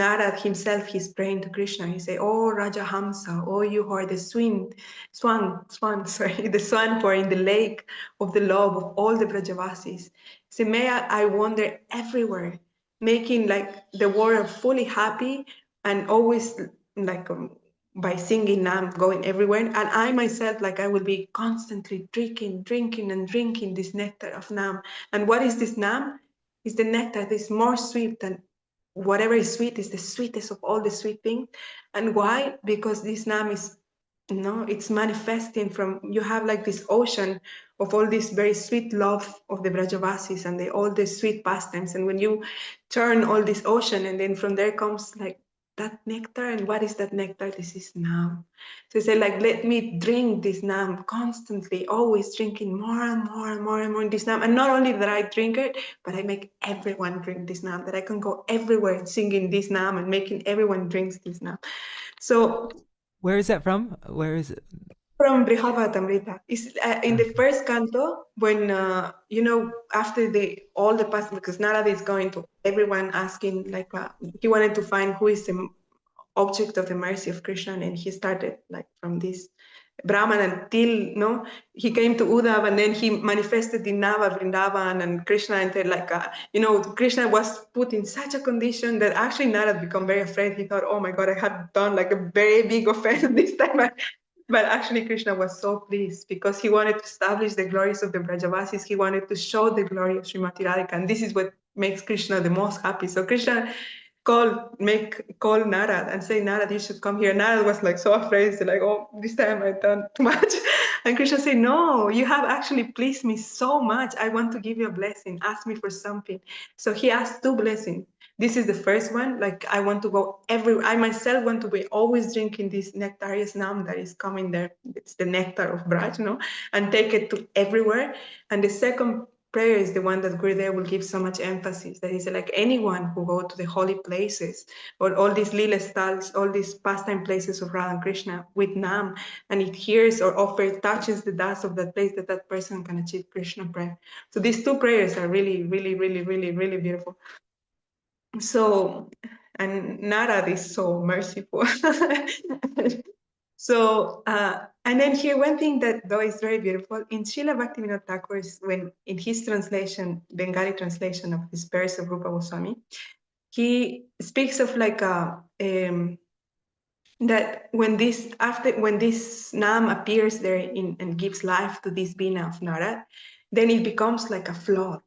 Narad himself, he's praying to Krishna, he say, "Oh Raja Hamsa, oh you who are the swan, sorry, the swan who are in the lake of the love of all the Brajavasis. Say, may I wander everywhere, making like the world fully happy and always like by singing Nam, going everywhere. And I myself, like I will be constantly drinking this nectar of Nam. And what is this Nam? Is the nectar that is more sweet than whatever is sweet, is the sweetest of all the sweet things. And why? Because this Nam is, it's manifesting from, you have like this ocean of all this very sweet love of the Brajavasis and all the sweet pastimes. And when you turn all this ocean, and then from there comes like that nectar. And what is that nectar? This is Nam. So say like, let me drink this Nam constantly, always drinking more and more and more and more this Nam. And not only that I drink it, but I make everyone drink this Nam, that I can go everywhere singing this Nam and making everyone drinks this Nam. So Where is that from? Where is it? from Brihavatamrita. It's in the first canto when after all the past, because Narada is going to everyone asking like he wanted to find who is the object of the mercy of Krishna, and he started like from this Brahman until he came to Uddhav, and then he manifested in Nava Vrindavan, and Krishna entered like Krishna was put in such a condition that actually Narada became very afraid. He thought, oh my God, I have done like a very big offense this time. But actually Krishna was so pleased because he wanted to establish the glories of the Brajavasis. He wanted to show the glory of Srimati Radhika, and this is what makes Krishna the most happy. So Krishna call Narad and say, Narad, you should come here. Narad was like so afraid. He's like, oh, this time I've done too much. And Krishna said, no, you have actually pleased me so much. I want to give you a blessing. Ask me for something. So he asked 2 blessings. This is the first one. Like, I want to go I myself want to be always drinking this nectarious Nam that is coming there. It's the nectar of Braj, and take it to everywhere. And the second prayer is the one that Gurudev will give so much emphasis. That is like anyone who go to the holy places or all these lila stalls, all these pastime places of Radha and Krishna with Nam, and it hears or touches the dust of that place, that person can achieve Krishna prayer. So these 2 prayers are really, really, really, really, really beautiful. So, and Narad is so merciful. So, and then here, one thing that though is very beautiful, in Srila Bhaktivinoda Thakur's, when in his translation, Bengali translation of this verse of Rupa Goswami, he speaks of like that when this Nam appears there and gives life to this Bina of Narad, then it becomes like a flood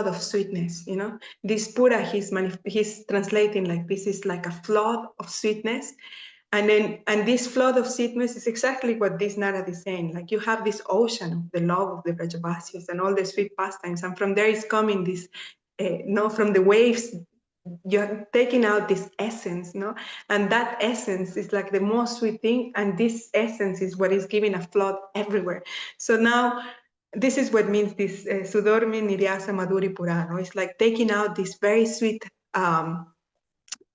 of sweetness, This Pura, he's translating like this is like a flood of sweetness. And this flood of sweetness is exactly what this Narad is saying. Like you have this ocean of the love of the Brajavasis and all the sweet pastimes, and from there is coming this, from the waves, you're taking out this essence, and that essence is like the most sweet thing, and this essence is what is giving a flood everywhere. So now, this is what means this Sudormi Niryasa Madhuri Purano. It's like taking out this very sweet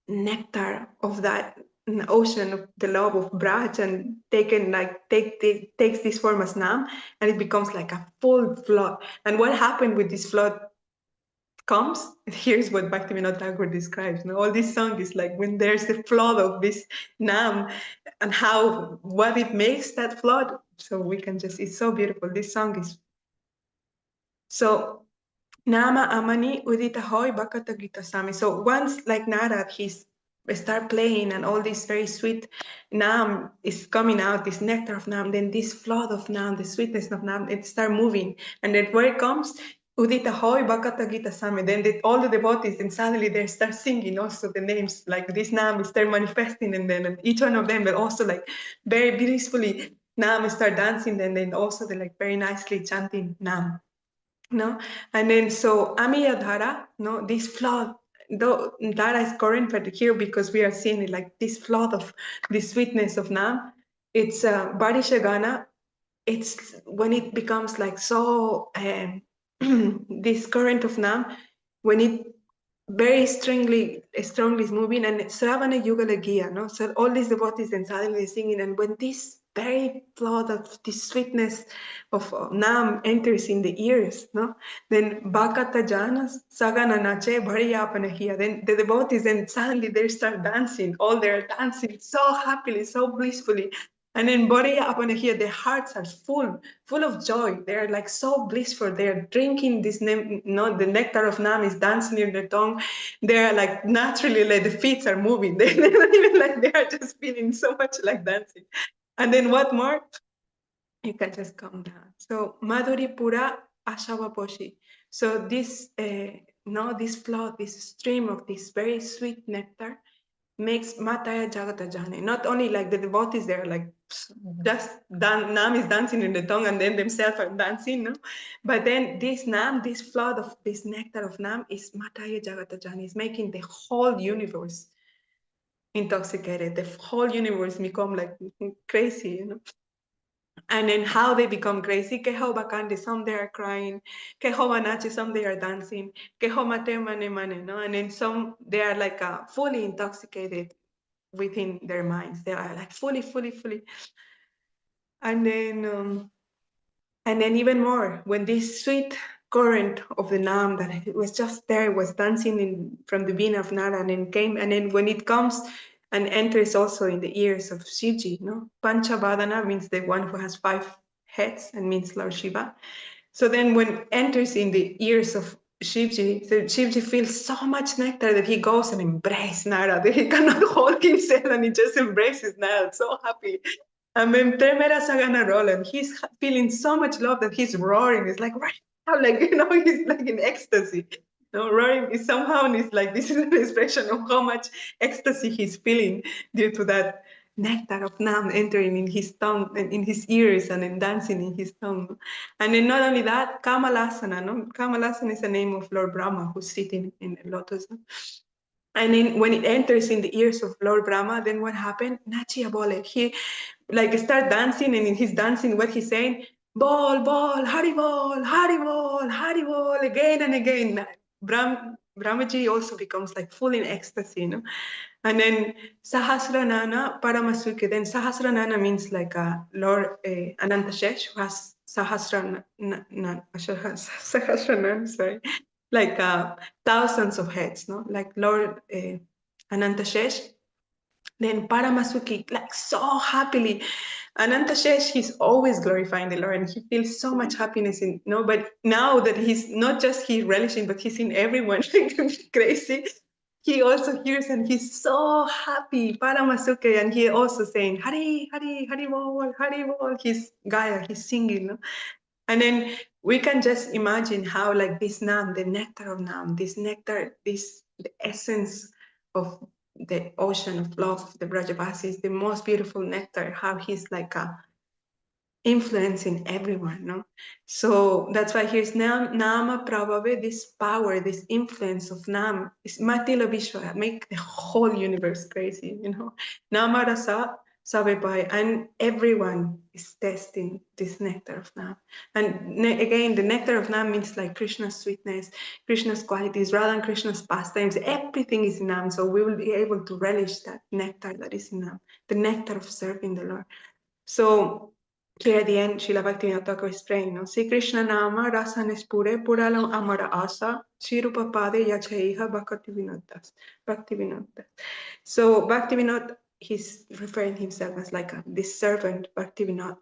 nectar of that ocean of the love of Braj, and takes this form as Nam, and it becomes like a full flood. And what happened with this flood comes, here's what Bhaktivinoda Thakur describes. All this song is like when there's the flood of this Nam, and what it makes that flood. So we can it's so beautiful. This song is so Nama Amani Udita Hoy Bhakata Gita Sami. So once like Narad, he's start playing and all this very sweet Nam is coming out, this nectar of Nam, then this flood of Nam, the sweetness of Nam, it start moving. And then where it comes, Udita Hoy Bhakata Gita Sami, then all the devotees, and suddenly they start singing also the names, like this Nam is start manifesting, and then each one of them will also like very beautifully Nam start dancing, and then also they like very nicely chanting Nam. And then so Amiya Dhara, this flood, though Dhara is current, but here because we are seeing it like this flood of this sweetness of Nam, it's Barishagana. It's when it becomes like so this current of Nam, when it very strongly is moving, and Sravana Yugala Giya, so all these devotees and suddenly singing, and when this very flood of this sweetness of Nam enters in the ears, no? Then Bhakata Janas, Sagana Nache, Bhariyapana here. Then the devotees, then suddenly they start dancing. All they're dancing so happily, so blissfully. And then Bhariyapana here, their hearts are full of joy. They're like so blissful. They're drinking this, the nectar of Nam is dancing in their tongue. They're like naturally, like the feet are moving. They're not even like they are just feeling so much like dancing. And then what more? You can just calm down. So Madhuri Pura Ashavaposhi. So this, this flow, this stream of this very sweet nectar makes Mataya Jagata Jane. Not only like the devotees, they're like just Nam is dancing in the tongue and then themselves are dancing, no? But then this Nam, this flood of this nectar of Nam is Mataya Jagata Jane, is making the whole universe intoxicated. The whole universe become like crazy, you know? And then how they become crazy. Keho bakande, some they are crying. Keho manachi, some they are dancing. Keho mate mane mane, no? And then some they are like fully intoxicated within their minds. They are like fully. And then even more, when this sweet current of the Nam that it was just there, was dancing from the Veena of Nara, and then when it comes and enters also in the ears of Shivji, no? Panchabadana means the one who has 5 heads and means Lord Shiva. So then when it enters in the ears of Shivji, so Shivji feels so much nectar that he goes and embraces Nara, that he cannot hold himself and he just embraces Nara, so happy. And then Tremera Sagana Roland, he's feeling so much love that he's roaring. It's like, right now, like, he's like in ecstasy. Roaring is somehow, and it's like, this is an expression of how much ecstasy he's feeling due to that nectar of Nam entering in his tongue and in his ears and then dancing in his tongue. And then not only that, Kamalasana, no? Kamalasana is the name of Lord Brahma who's sitting in the lotus. No? And then when it enters in the ears of Lord Brahma, then what happened? Nachi Abole. He like start dancing, and in his dancing, what he's saying, ball, Hari ball, again and again. Brahmaji also becomes like full in ecstasy, And then Sahasranana Paramasuke. Then Sahasranana means like Lord Anantashesh, who has Sahasranana, sorry, like thousands of heads, no? Like Lord Anantashesh. Then Paramasuki, like so happily. Anantashesh, he's always glorifying the Lord and he feels so much happiness but now that he's not just he relishing, but he's in everyone crazy. He also hears and he's so happy, Paramasuke, and he also saying, Hari, Bol, Hari Bol. He's Gaya, he's singing, no? And then we can just imagine how like this Nam, the nectar of Nam, this nectar, the essence of the ocean of love of the Brajavasi is the most beautiful nectar, how he's like influencing everyone, no? So that's why here's Nama Prabhave, this power, this influence of Nam is Matila Vishwa, make the whole universe crazy, Nama Rasa Savepai, and everyone is tasting this nectar of Nam. And again, the nectar of Nam means like Krishna's sweetness, Krishna's qualities, Radha and Krishna's pastimes, everything is in Nam. So we will be able to relish that nectar that is in Nam, the nectar of serving the Lord. So here at the end, Srila Bhaktivinoda Thakur is praying, Sri Krishna Nama Rasa Nespure Puralam Amara Asa Shirupa Pade Yachaiha Bhaktivinoda. So Bhaktivinoda, he's referring himself as like this servant, Bhaktivinoda.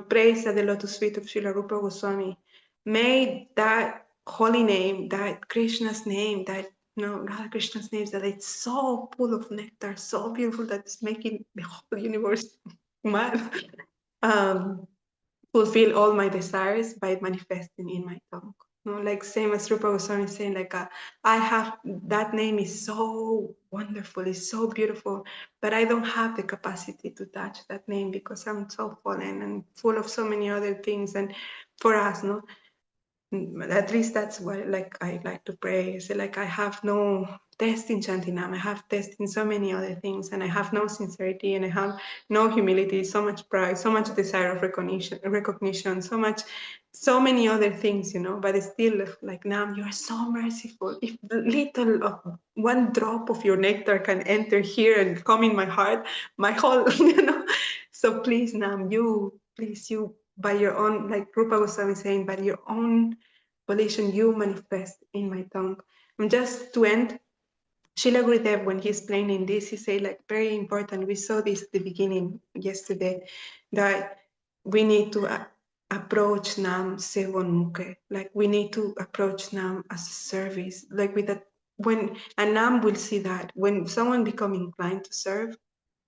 Praise at the lotus feet of Srila Rupa Goswami. May that holy name, that Krishna's name, that Radha Krishna's names, that it's so full of nectar, so beautiful that it's making the whole universe mad. Fulfill all my desires by manifesting in my tongue. Like same as Rupa Goswami saying, like I have that name is so wonderful, it's so beautiful, but I don't have the capacity to touch that name because I'm so fallen and full of so many other things. And for us, at least that's what like I like to pray. Say like I have no test in chanting Nam, I have test in so many other things, and I have no sincerity, and I have no humility, so much pride, so much desire of recognition, so many other things, but it's still like Nam, you are so merciful. If little of one drop of your nectar can enter here and come in my heart, my whole, So please, Nam, you by your own, like Rupa Goswami saying, by your own volition, you manifest in my tongue. And just to end, Srila Gurudev, when he's explaining this, he said, like, very important. We saw this at the beginning yesterday, that we need to approach Nam Sevonmukhe. Like, we need to approach Nam as a service. Like, with that, and Nam will see that when someone become inclined to serve,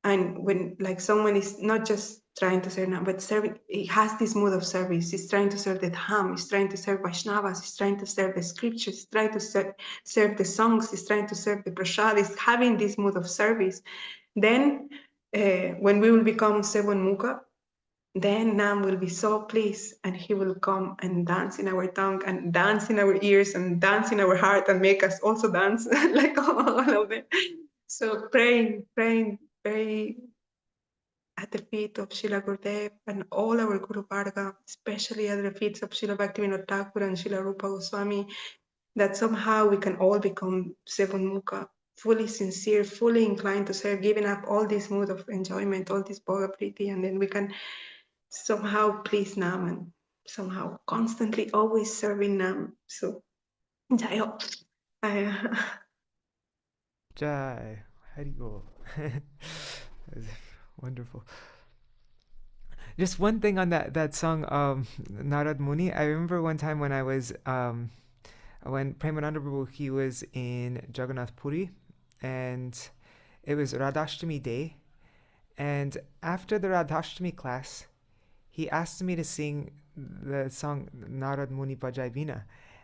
and when like someone is not just trying to serve now, but serving, he has this mood of service. He's trying to serve the Dham, he's trying to serve Vaishnavas, he's trying to serve the scriptures, he's trying to serve the songs, he's trying to serve the prasad, he's having this mood of service. Then when we will become Seven Mukha, then Nam will be so pleased, and he will come and dance in our tongue and dance in our ears and dance in our heart and make us also dance like all of them. So praying very at the feet of Srila Gurudev and all our Guru Varga, especially at the feet of Srila Bhaktivinoda Thakur and Srila Rupa Goswami, that somehow we can all become Seven Mukha, fully sincere, fully inclined to serve, giving up all this mood of enjoyment, all this bhoga priti, and then we can somehow please Nam and somehow constantly always serving Nam. So, Jayo. Jai. Haribol. That was wonderful. Just one thing on that song, Narad Muni. I remember one time when I was, when Premananda Prabhu, he was in Jagannath Puri, and it was Radhashtami day. And after the Radhashtami class, he asked me to sing the song Narad Muni Bajai Veena.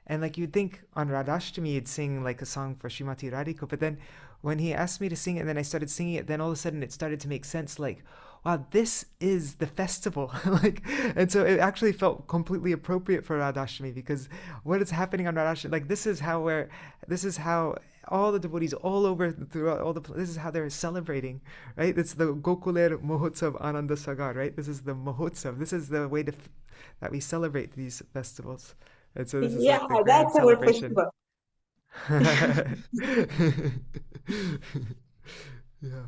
And like you'd think on Radhashtami you'd sing like a song for Srimati Radhika, but then when he asked me to sing it and then I started singing it, then all of a sudden it started to make sense, like, wow, this is the festival. And so it actually felt completely appropriate for Radhashtami, because what is happening on Radhashtami, like this is how all the devotees all over throughout this is how they're celebrating, right? It's the Gokuler Mahotsav Ananda Sagar, right? This is the Mahotsav. This is the way that we celebrate these festivals. And so this is like the grand celebration. Yeah.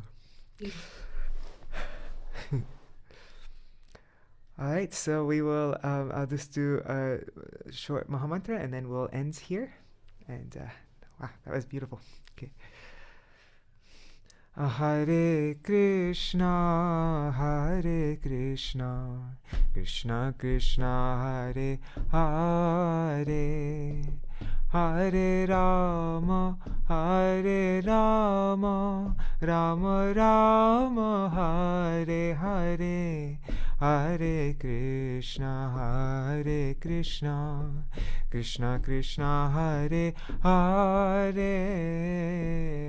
All right, so we will, I'll just do a short Mahamantra and then we'll end here. And wow, that was beautiful. Okay. Hare Krishna, Krishna Krishna, Hare Hare, Hare Rama, Rama Rama, Hare Hare, Hare Krishna, Krishna Krishna, Hare Hare,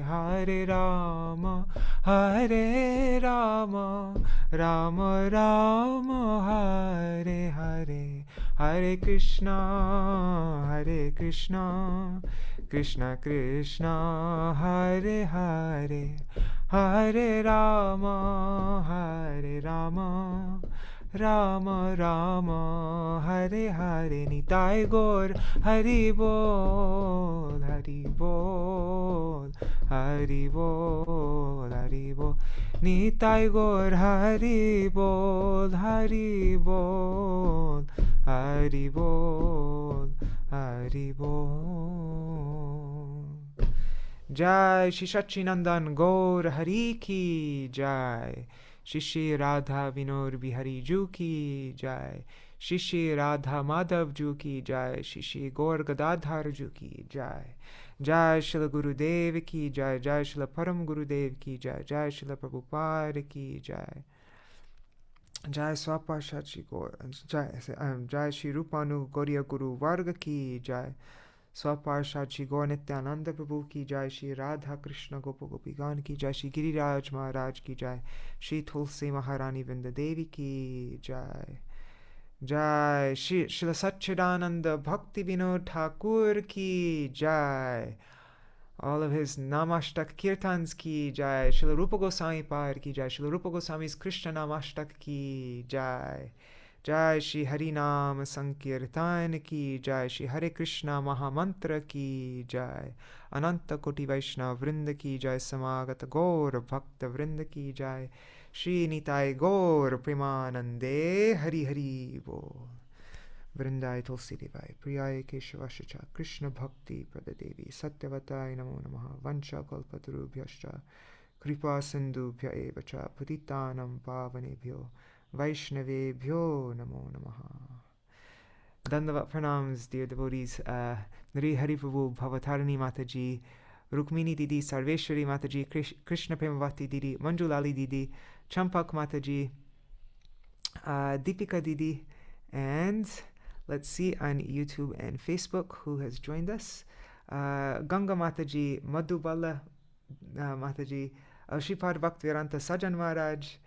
Hare Rama, Rama Rama, Hare Hare, Hare Krishna, Krishna Krishna, Hare Hare, Hare Rama, Rama Rama, Hare Hare. Nitai Gaur Hari Bol, Hari Bol, Hari Bol, Hari Bol. Nitai Gaur Hari Bol, Hari Bol, Hari Bol, Hari Bol. Jai Shri Sachinandan Gaur Hari Ki Jai. Shri Radha Vinod Bihari Ju Ki Jai. Shri Radha Madhav Ju Ki Jai. Shri Gaur Gadadhar Ju Ki Jai. Jai Shri Gurudev Ki Jai. Jai Shri Param Gurudev Ki Jai. Jai Shri Prabhupada Ki Jai. Jai Swapashad Shri Gaur. Jai Shri Rupanu Gauriya Guru Varga Ki Jai. Swaparshad Shri Gaur Nityananda Prabhu Ki Jai. Shri Radha Krishna Gopa Gopigan Ki Jai. Shri Giriraj Maharaj Ki Jai. Shri Tulsi Maharani Vrinda Devi Ki Jai. Jai Shri Satchidananda Bhakti Vinod Thakur Ki Jai. All of his Nāmāṣṭaka Kirtans Ki Jai. Srila Rupa Goswami Par Ki Jai. Srila Rupa Goswami's Krishna Nāmāṣṭaka Ki Jai. Jai Shri Hari Naam Sankirtan Ki Jai. Shri Hare Krishna Mahamantra Ki Jai. Ananta Koti Vaishnava Vrinda Ki Jai. Samagata Gaur Bhakta Vrinda Ki Jai. Shri Nitai Gaur Premanande Hari Hari Bol. Vrindai Tulsi Devai Priyai Keshavashacha Krishna Bhakti Pradadevi Satyavatai Namo Namaha Vancha Kalpatarubhyascha Kripa Sindhubhya Evacha Patitanam Pavanebhyo Vaishnavebhyo Namo Namaha. Dandavat pranams, dear devotees. Nari Hari Prabhu, Bhavatarani Mataji, Rukmini Didi, Sarveshwari Mataji, Krishna Premavati Didi, Mañjulālī Dīdī, Champak Mataji, Deepika Didi, and let's see on YouTube and Facebook who has joined us. Ganga Mataji, Madhubala Mataji, Shripad Bhaktivedanta Sajan Maharaj,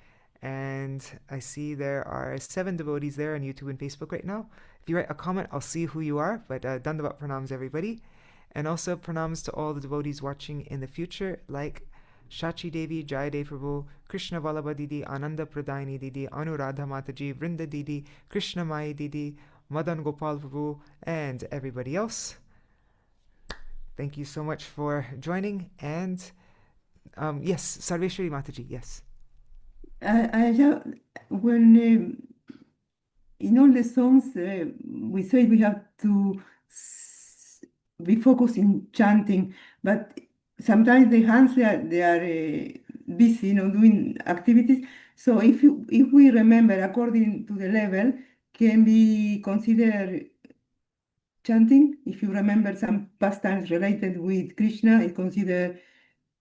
and I see there are 7 devotees there on YouTube and Facebook right now. If you write a comment, I'll see who you are, but Dandavat pranams everybody. And also pranams to all the devotees watching in the future, like Shachi Devi, Jayadev Prabhu, Krishna Vallabha Didi, Ananda Pradayani Didi, Anuradha Mataji, Vrinda Didi, Krishna Mai Didi, Madan Gopal Prabhu, and everybody else. Thank you so much for joining. And yes, Sarveshwari Mataji, yes. When in all the songs we say we have to be focused in chanting, but sometimes the hands they are busy, doing activities. So if we remember according to the level, can be considered chanting. If you remember some pastimes related with Krishna, it's considered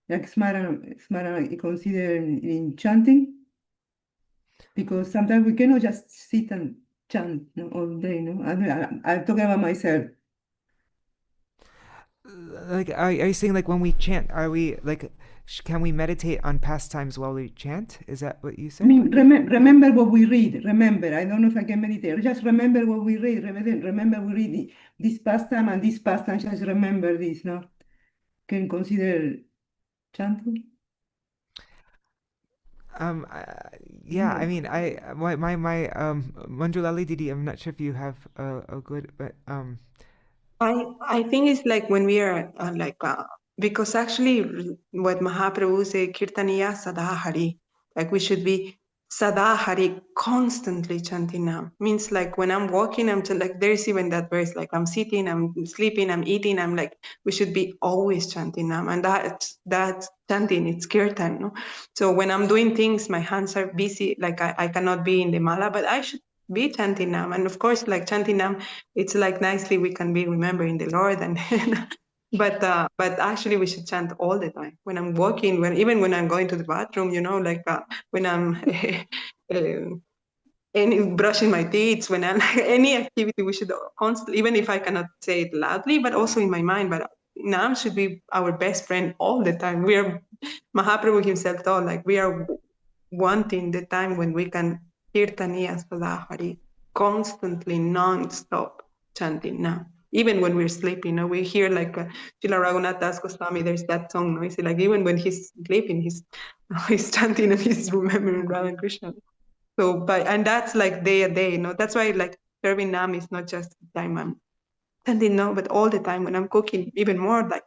like smara, considered in chanting. Because sometimes we cannot just sit and chant all day. I'm talking about myself. Like, are you saying like when we chant, are we like, can we meditate on pastimes while we chant? Is that what you said? I mean, remember what we read. Remember, I don't know if I can meditate. Just remember what we read. Remember we read this pastime and this pastime. Just remember this. No, can consider chanting. Yeah, I mean, my Mañjulālī Dīdī, I'm not sure if you have a good, but I think it's like when we are because actually what Mahaprabhu said, Kirtaniya Sadahari, like we should be Sadahari, constantly chanting Nam. Means like when I'm walking, I'm like, there's even that verse, like I'm sitting, I'm sleeping, I'm eating, I'm like, we should be always chanting Nam. And that chanting, it's kirtan, no? So when I'm doing things, my hands are busy, like I cannot be in the mala, but I should be chanting Nam. And of course, like chanting Nam, it's like nicely we can be remembering the Lord, and but actually we should chant all the time. When I'm walking, even when I'm going to the bathroom, like when I'm brushing my teeth, when I'm any activity, we should constantly, even if I cannot say it loudly, but also in my mind. But Nam should be our best friend all the time. We are, Mahaprabhu himself told, like we are wanting the time when we can Kirtaniya Sadahari, constantly, non-stop chanting Nam. Even when we're sleeping, we hear like Srila Raghunath Das Goswami, there's that song, no? It's like even when he's sleeping, he's chanting and he's remembering Radha and Krishna. So, and that's like day a day, That's why like serving Nam is not just time I'm chanting, but all the time when I'm cooking, even more like,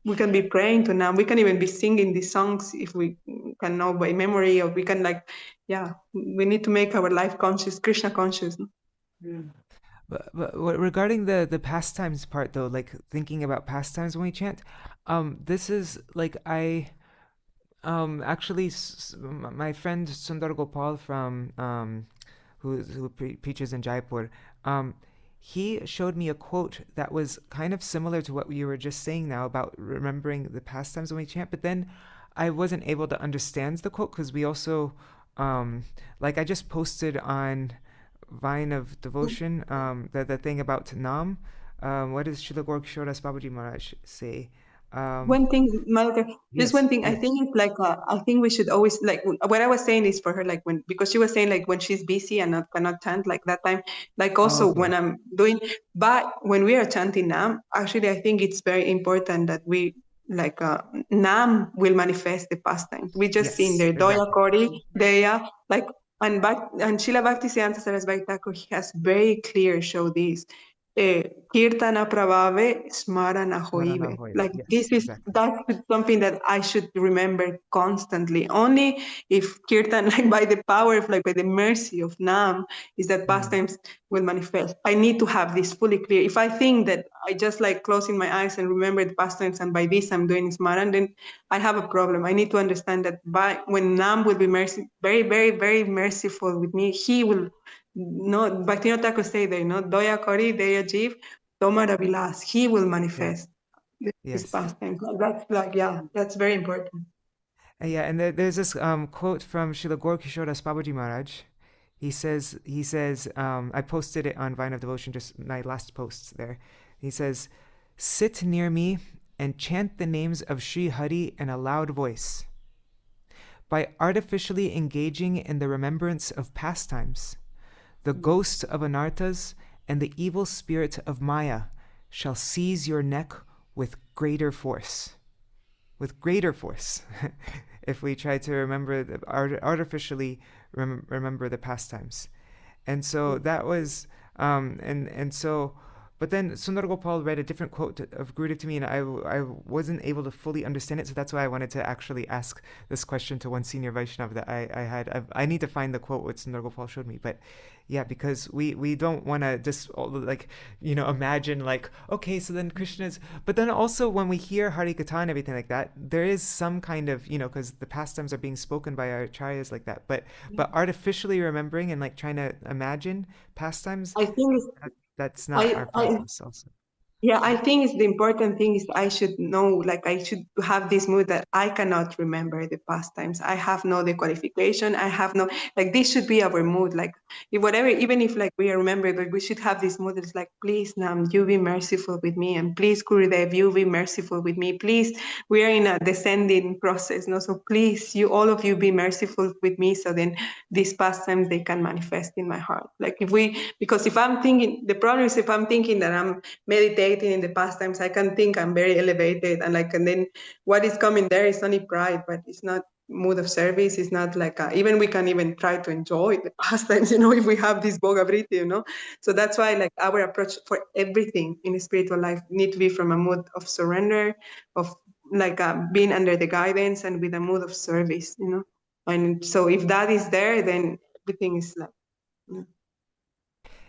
we can be praying to Nam. We can even be singing these songs if we can know by memory, or we can we need to make our life conscious, Krishna conscious. Yeah. But regarding the pastimes part though, like thinking about pastimes when we chant, this is like actually my friend Sundar Gopal from who preaches in Jaipur, he showed me a quote that was kind of similar to what you were just saying now about remembering the pastimes when we chant, but then I wasn't able to understand the quote because we also like I just posted on Vine of Devotion, the thing about Nam. What does Srila Gaur Kishoras Babaji Maharaj say? One thing, Malaka, Yes, just one thing. yes. I think it's like I think we should always like what I was saying is for her, like because she was saying like when she's busy and cannot chant like that time, like also okay. when I'm doing. But when we are chanting Nam, actually I think it's very important that we like Nam will manifest the pastime. We just seen there Doya Kori, Deya, like and Srila Bhakti Siddhanta Sarasvati Thakur, he has very clear show this. Kirtana Pravave Smarana Hoive. Like Yes, this is exactly. that's something that I should remember constantly. Only if Kirtan, like by the power of, like by the mercy of Nam, is that pastimes will manifest. I need to have this fully clear. If I think that I just like closing my eyes and remember the pastimes and by this I'm doing Smaran, then I have a problem. I need to understand that when Nam will be very, very, very merciful with me, he will. No, Bhaktivinoda Thakur say there, no, Doya Kari, Deya Jiv, Tomara Vilas, he will manifest this Yes. pastime. That's like, yeah, that's very important. Yeah, and there's this quote from Srila Gaur-Kishoras Babaji Maharaj. He says, I posted it on Vine of Devotion, just my last post there. He says, sit near me and chant the names of Sri Hari in a loud voice. By artificially engaging in the remembrance of pastimes, the ghost of anarthas and the evil spirit of Maya shall seize your neck with greater force. With greater force, if we try to remember artificially remember the pastimes. And so that was, but then Sundar Gopal read a different quote of Gurudev to me, and I wasn't able to fully understand it, so that's why I wanted to actually ask this question to one senior Vaishnava that I had. I need to find the quote what Sundar Gopal showed me, but yeah, because we don't want to just like, imagine like, okay, so then Krishna's, but then also when we hear Hari Katha and everything like that, there is some kind of, because the pastimes are being spoken by our acharyas like that, but artificially remembering and like trying to imagine pastimes, I think that's not our presence also. Yeah, I think the important thing is I should know, like I should have this mood that I cannot remember the past times. I have no qualification. I have no, like this should be our mood. Like whatever, even if like we remember, but we should have this mood that's like, please Nam, you be merciful with me, and please Gurudev, you be merciful with me. Please, we are in a descending process, no? So please, all of you be merciful with me, so then these past times they can manifest in my heart. Like because if I'm thinking, the problem is if I'm thinking that I'm meditating in the pastimes, I can think I'm very elevated, and then what is coming there is only pride, but it's not mood of service. It's not like even we can even try to enjoy the pastimes, if we have this bogavriti, So that's why like our approach for everything in spiritual life need to be from a mood of surrender, of like being under the guidance and with a mood of service, And so if that is there, then everything is like.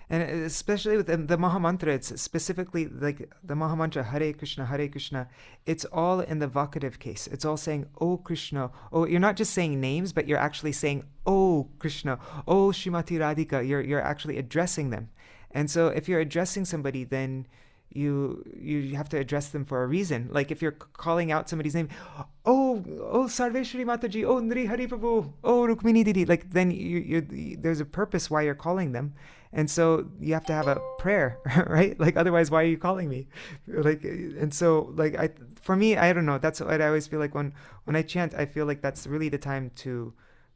And especially with the Mahamantra, it's specifically like the Mahamantra, Hare Krishna, it's all in the vocative case. It's all saying, oh Krishna. Oh, you're not just saying names, but you're actually saying, oh Krishna, oh Srimati Radhika. You're actually addressing them. And so if you're addressing somebody, then you have to address them for a reason. Like if you're calling out somebody's name, oh Sarveshwari Mataji, oh Nri Hari Prabhu, oh Rukmini Didi, like then there's a purpose why you're calling them. And so you have to have a prayer, right? Like otherwise, why are you calling me? Like, and so like for me, I don't know. That's what I always feel like when I chant. I feel like that's really the time to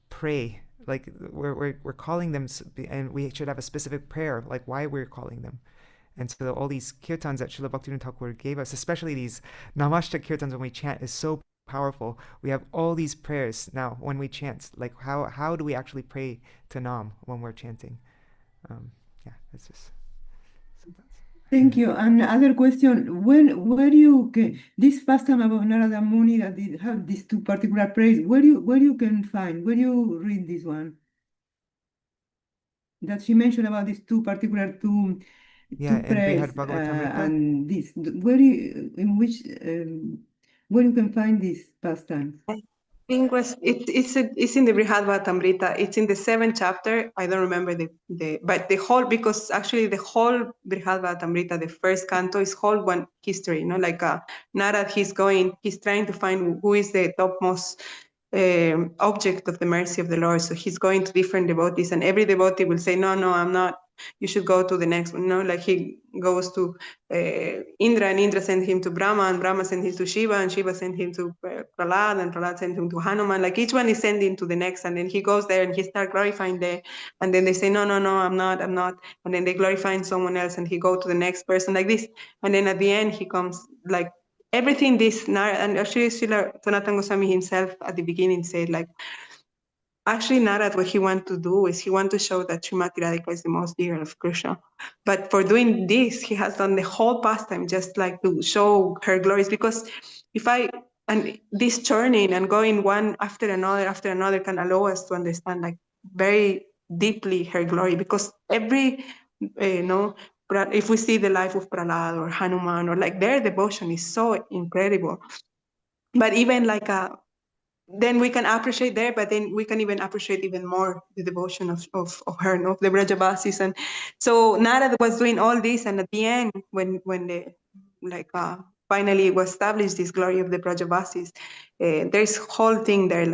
pray. Like we're calling them, and we should have a specific prayer, like why we're calling them. And so all these kirtans that Srila Bhaktivinoda Thakur gave us, especially these Nāmāṣṭaka kirtans when we chant, is so powerful. We have all these prayers now when we chant. Like how do we actually pray to Nam when we're chanting? Yeah, that's just. Thank you. Another question: where you this pastime about Narada Muni that did have these two particular prayers? Where you can find? Where you read this one? That she mentioned about these two particular two prayers and this. Where you can find this pastime? I think it's in the Brihad Bhattamrita. It's in the 7th chapter. I don't remember but the whole, because actually the whole Brihad Bhattamrita, the first canto, is whole one history. Like Narad, he's trying to find who is the topmost object of the mercy of the Lord. So he's going to different devotees, and every devotee will say, no, I'm not. You should go to the next one. Like he goes to Indra, and Indra sent him to Brahma, and Brahma sent him to Shiva, and Shiva sent him to Prahlad, and Prahlad sent him to Hanuman. Like each one is sending to the next, and then he goes there and he starts glorifying there, and then they say, no, I'm not, and then they glorify someone else, and he go to the next person like this, and then at the end he comes like everything this, and actually Srila Sanatana Goswami himself at the beginning said like, actually Narad, what he wanted to do is he wanted to show that Srimati Radhika is the most dear of Krishna. But for doing this, he has done the whole pastime just like to show her glories. Because and this turning and going one after another can allow us to understand like very deeply her glory. Because every, if we see the life of Prahlad or Hanuman or like their devotion is so incredible. But even like then we can appreciate there, but then we can even appreciate even more the devotion of her, no? Of the Brajavasis. And so Narad was doing all this, and at the end, when the finally it was established this glory of the Brajavasis, there's whole thing there,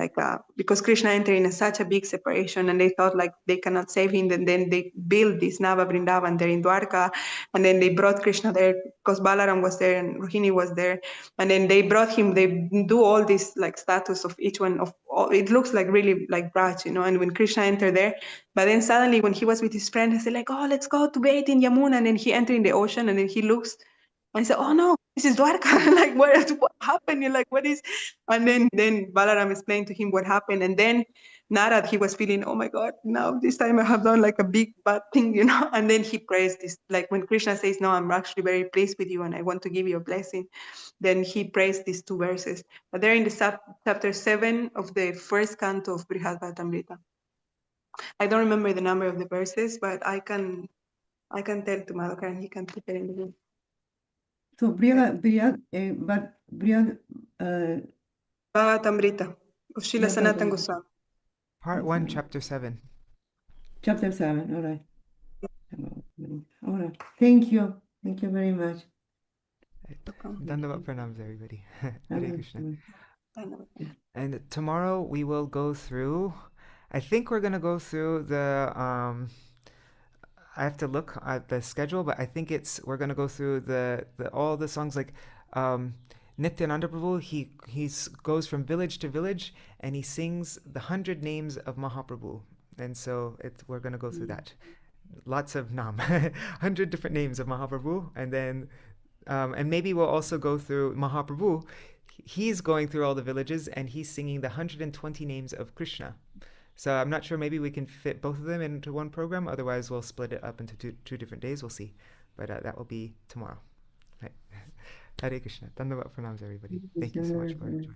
because Krishna entered in such a big separation, and they thought like they cannot save him, and then they built this Nava Vrindavan there in Dwarka, and then they brought Krishna there because Balaram was there and Rohini was there, and then they brought him, they do all this like status of each one of all, it looks like really like Braj, and when Krishna entered there, but then suddenly when he was with his friend, he said like, oh, let's go to bathe in Yamuna, and then he entered in the ocean, and then he looks and said, oh no, this is Dwarka. Like what happened? You're like, what is? And then Balaram explained to him what happened, and then Narad, he was feeling, oh my God, now this time I have done like a big bad thing, and then he prays this, like when Krishna says, no, I'm actually very pleased with you and I want to give you a blessing, then he prays these two verses. But they're in the chapter 7 of the first canto of Brihad Bhagavatamrita. I don't remember the number of the verses, but I can tell to Madhukar and he can put it in the book. So Bhagavatamrita of Srila Sanatana Goswami. Part 1, chapter 7. Chapter 7, all right. All right. Thank you. Thank you very much. Dandavat pranams, everybody. Hare Krishna. Dandavat. And tomorrow we will go through, I think we're going to go through the, I have to look at the schedule, but I think we're going to go through the all the songs like Nityananda Prabhu, he goes from village to village and he sings the 100 names of Mahaprabhu. And so we're going to go through that. Lots of Nam, 100 different names of Mahaprabhu. And then, and maybe we'll also go through Mahaprabhu. He's going through all the villages and he's singing the 120 names of Krishna. So I'm not sure, maybe we can fit both of them into one program. Otherwise, we'll split it up into two different days. We'll see. But that will be tomorrow. Right. Hare Krishna. Dandavat pranams, everybody. Thank you so much for joining.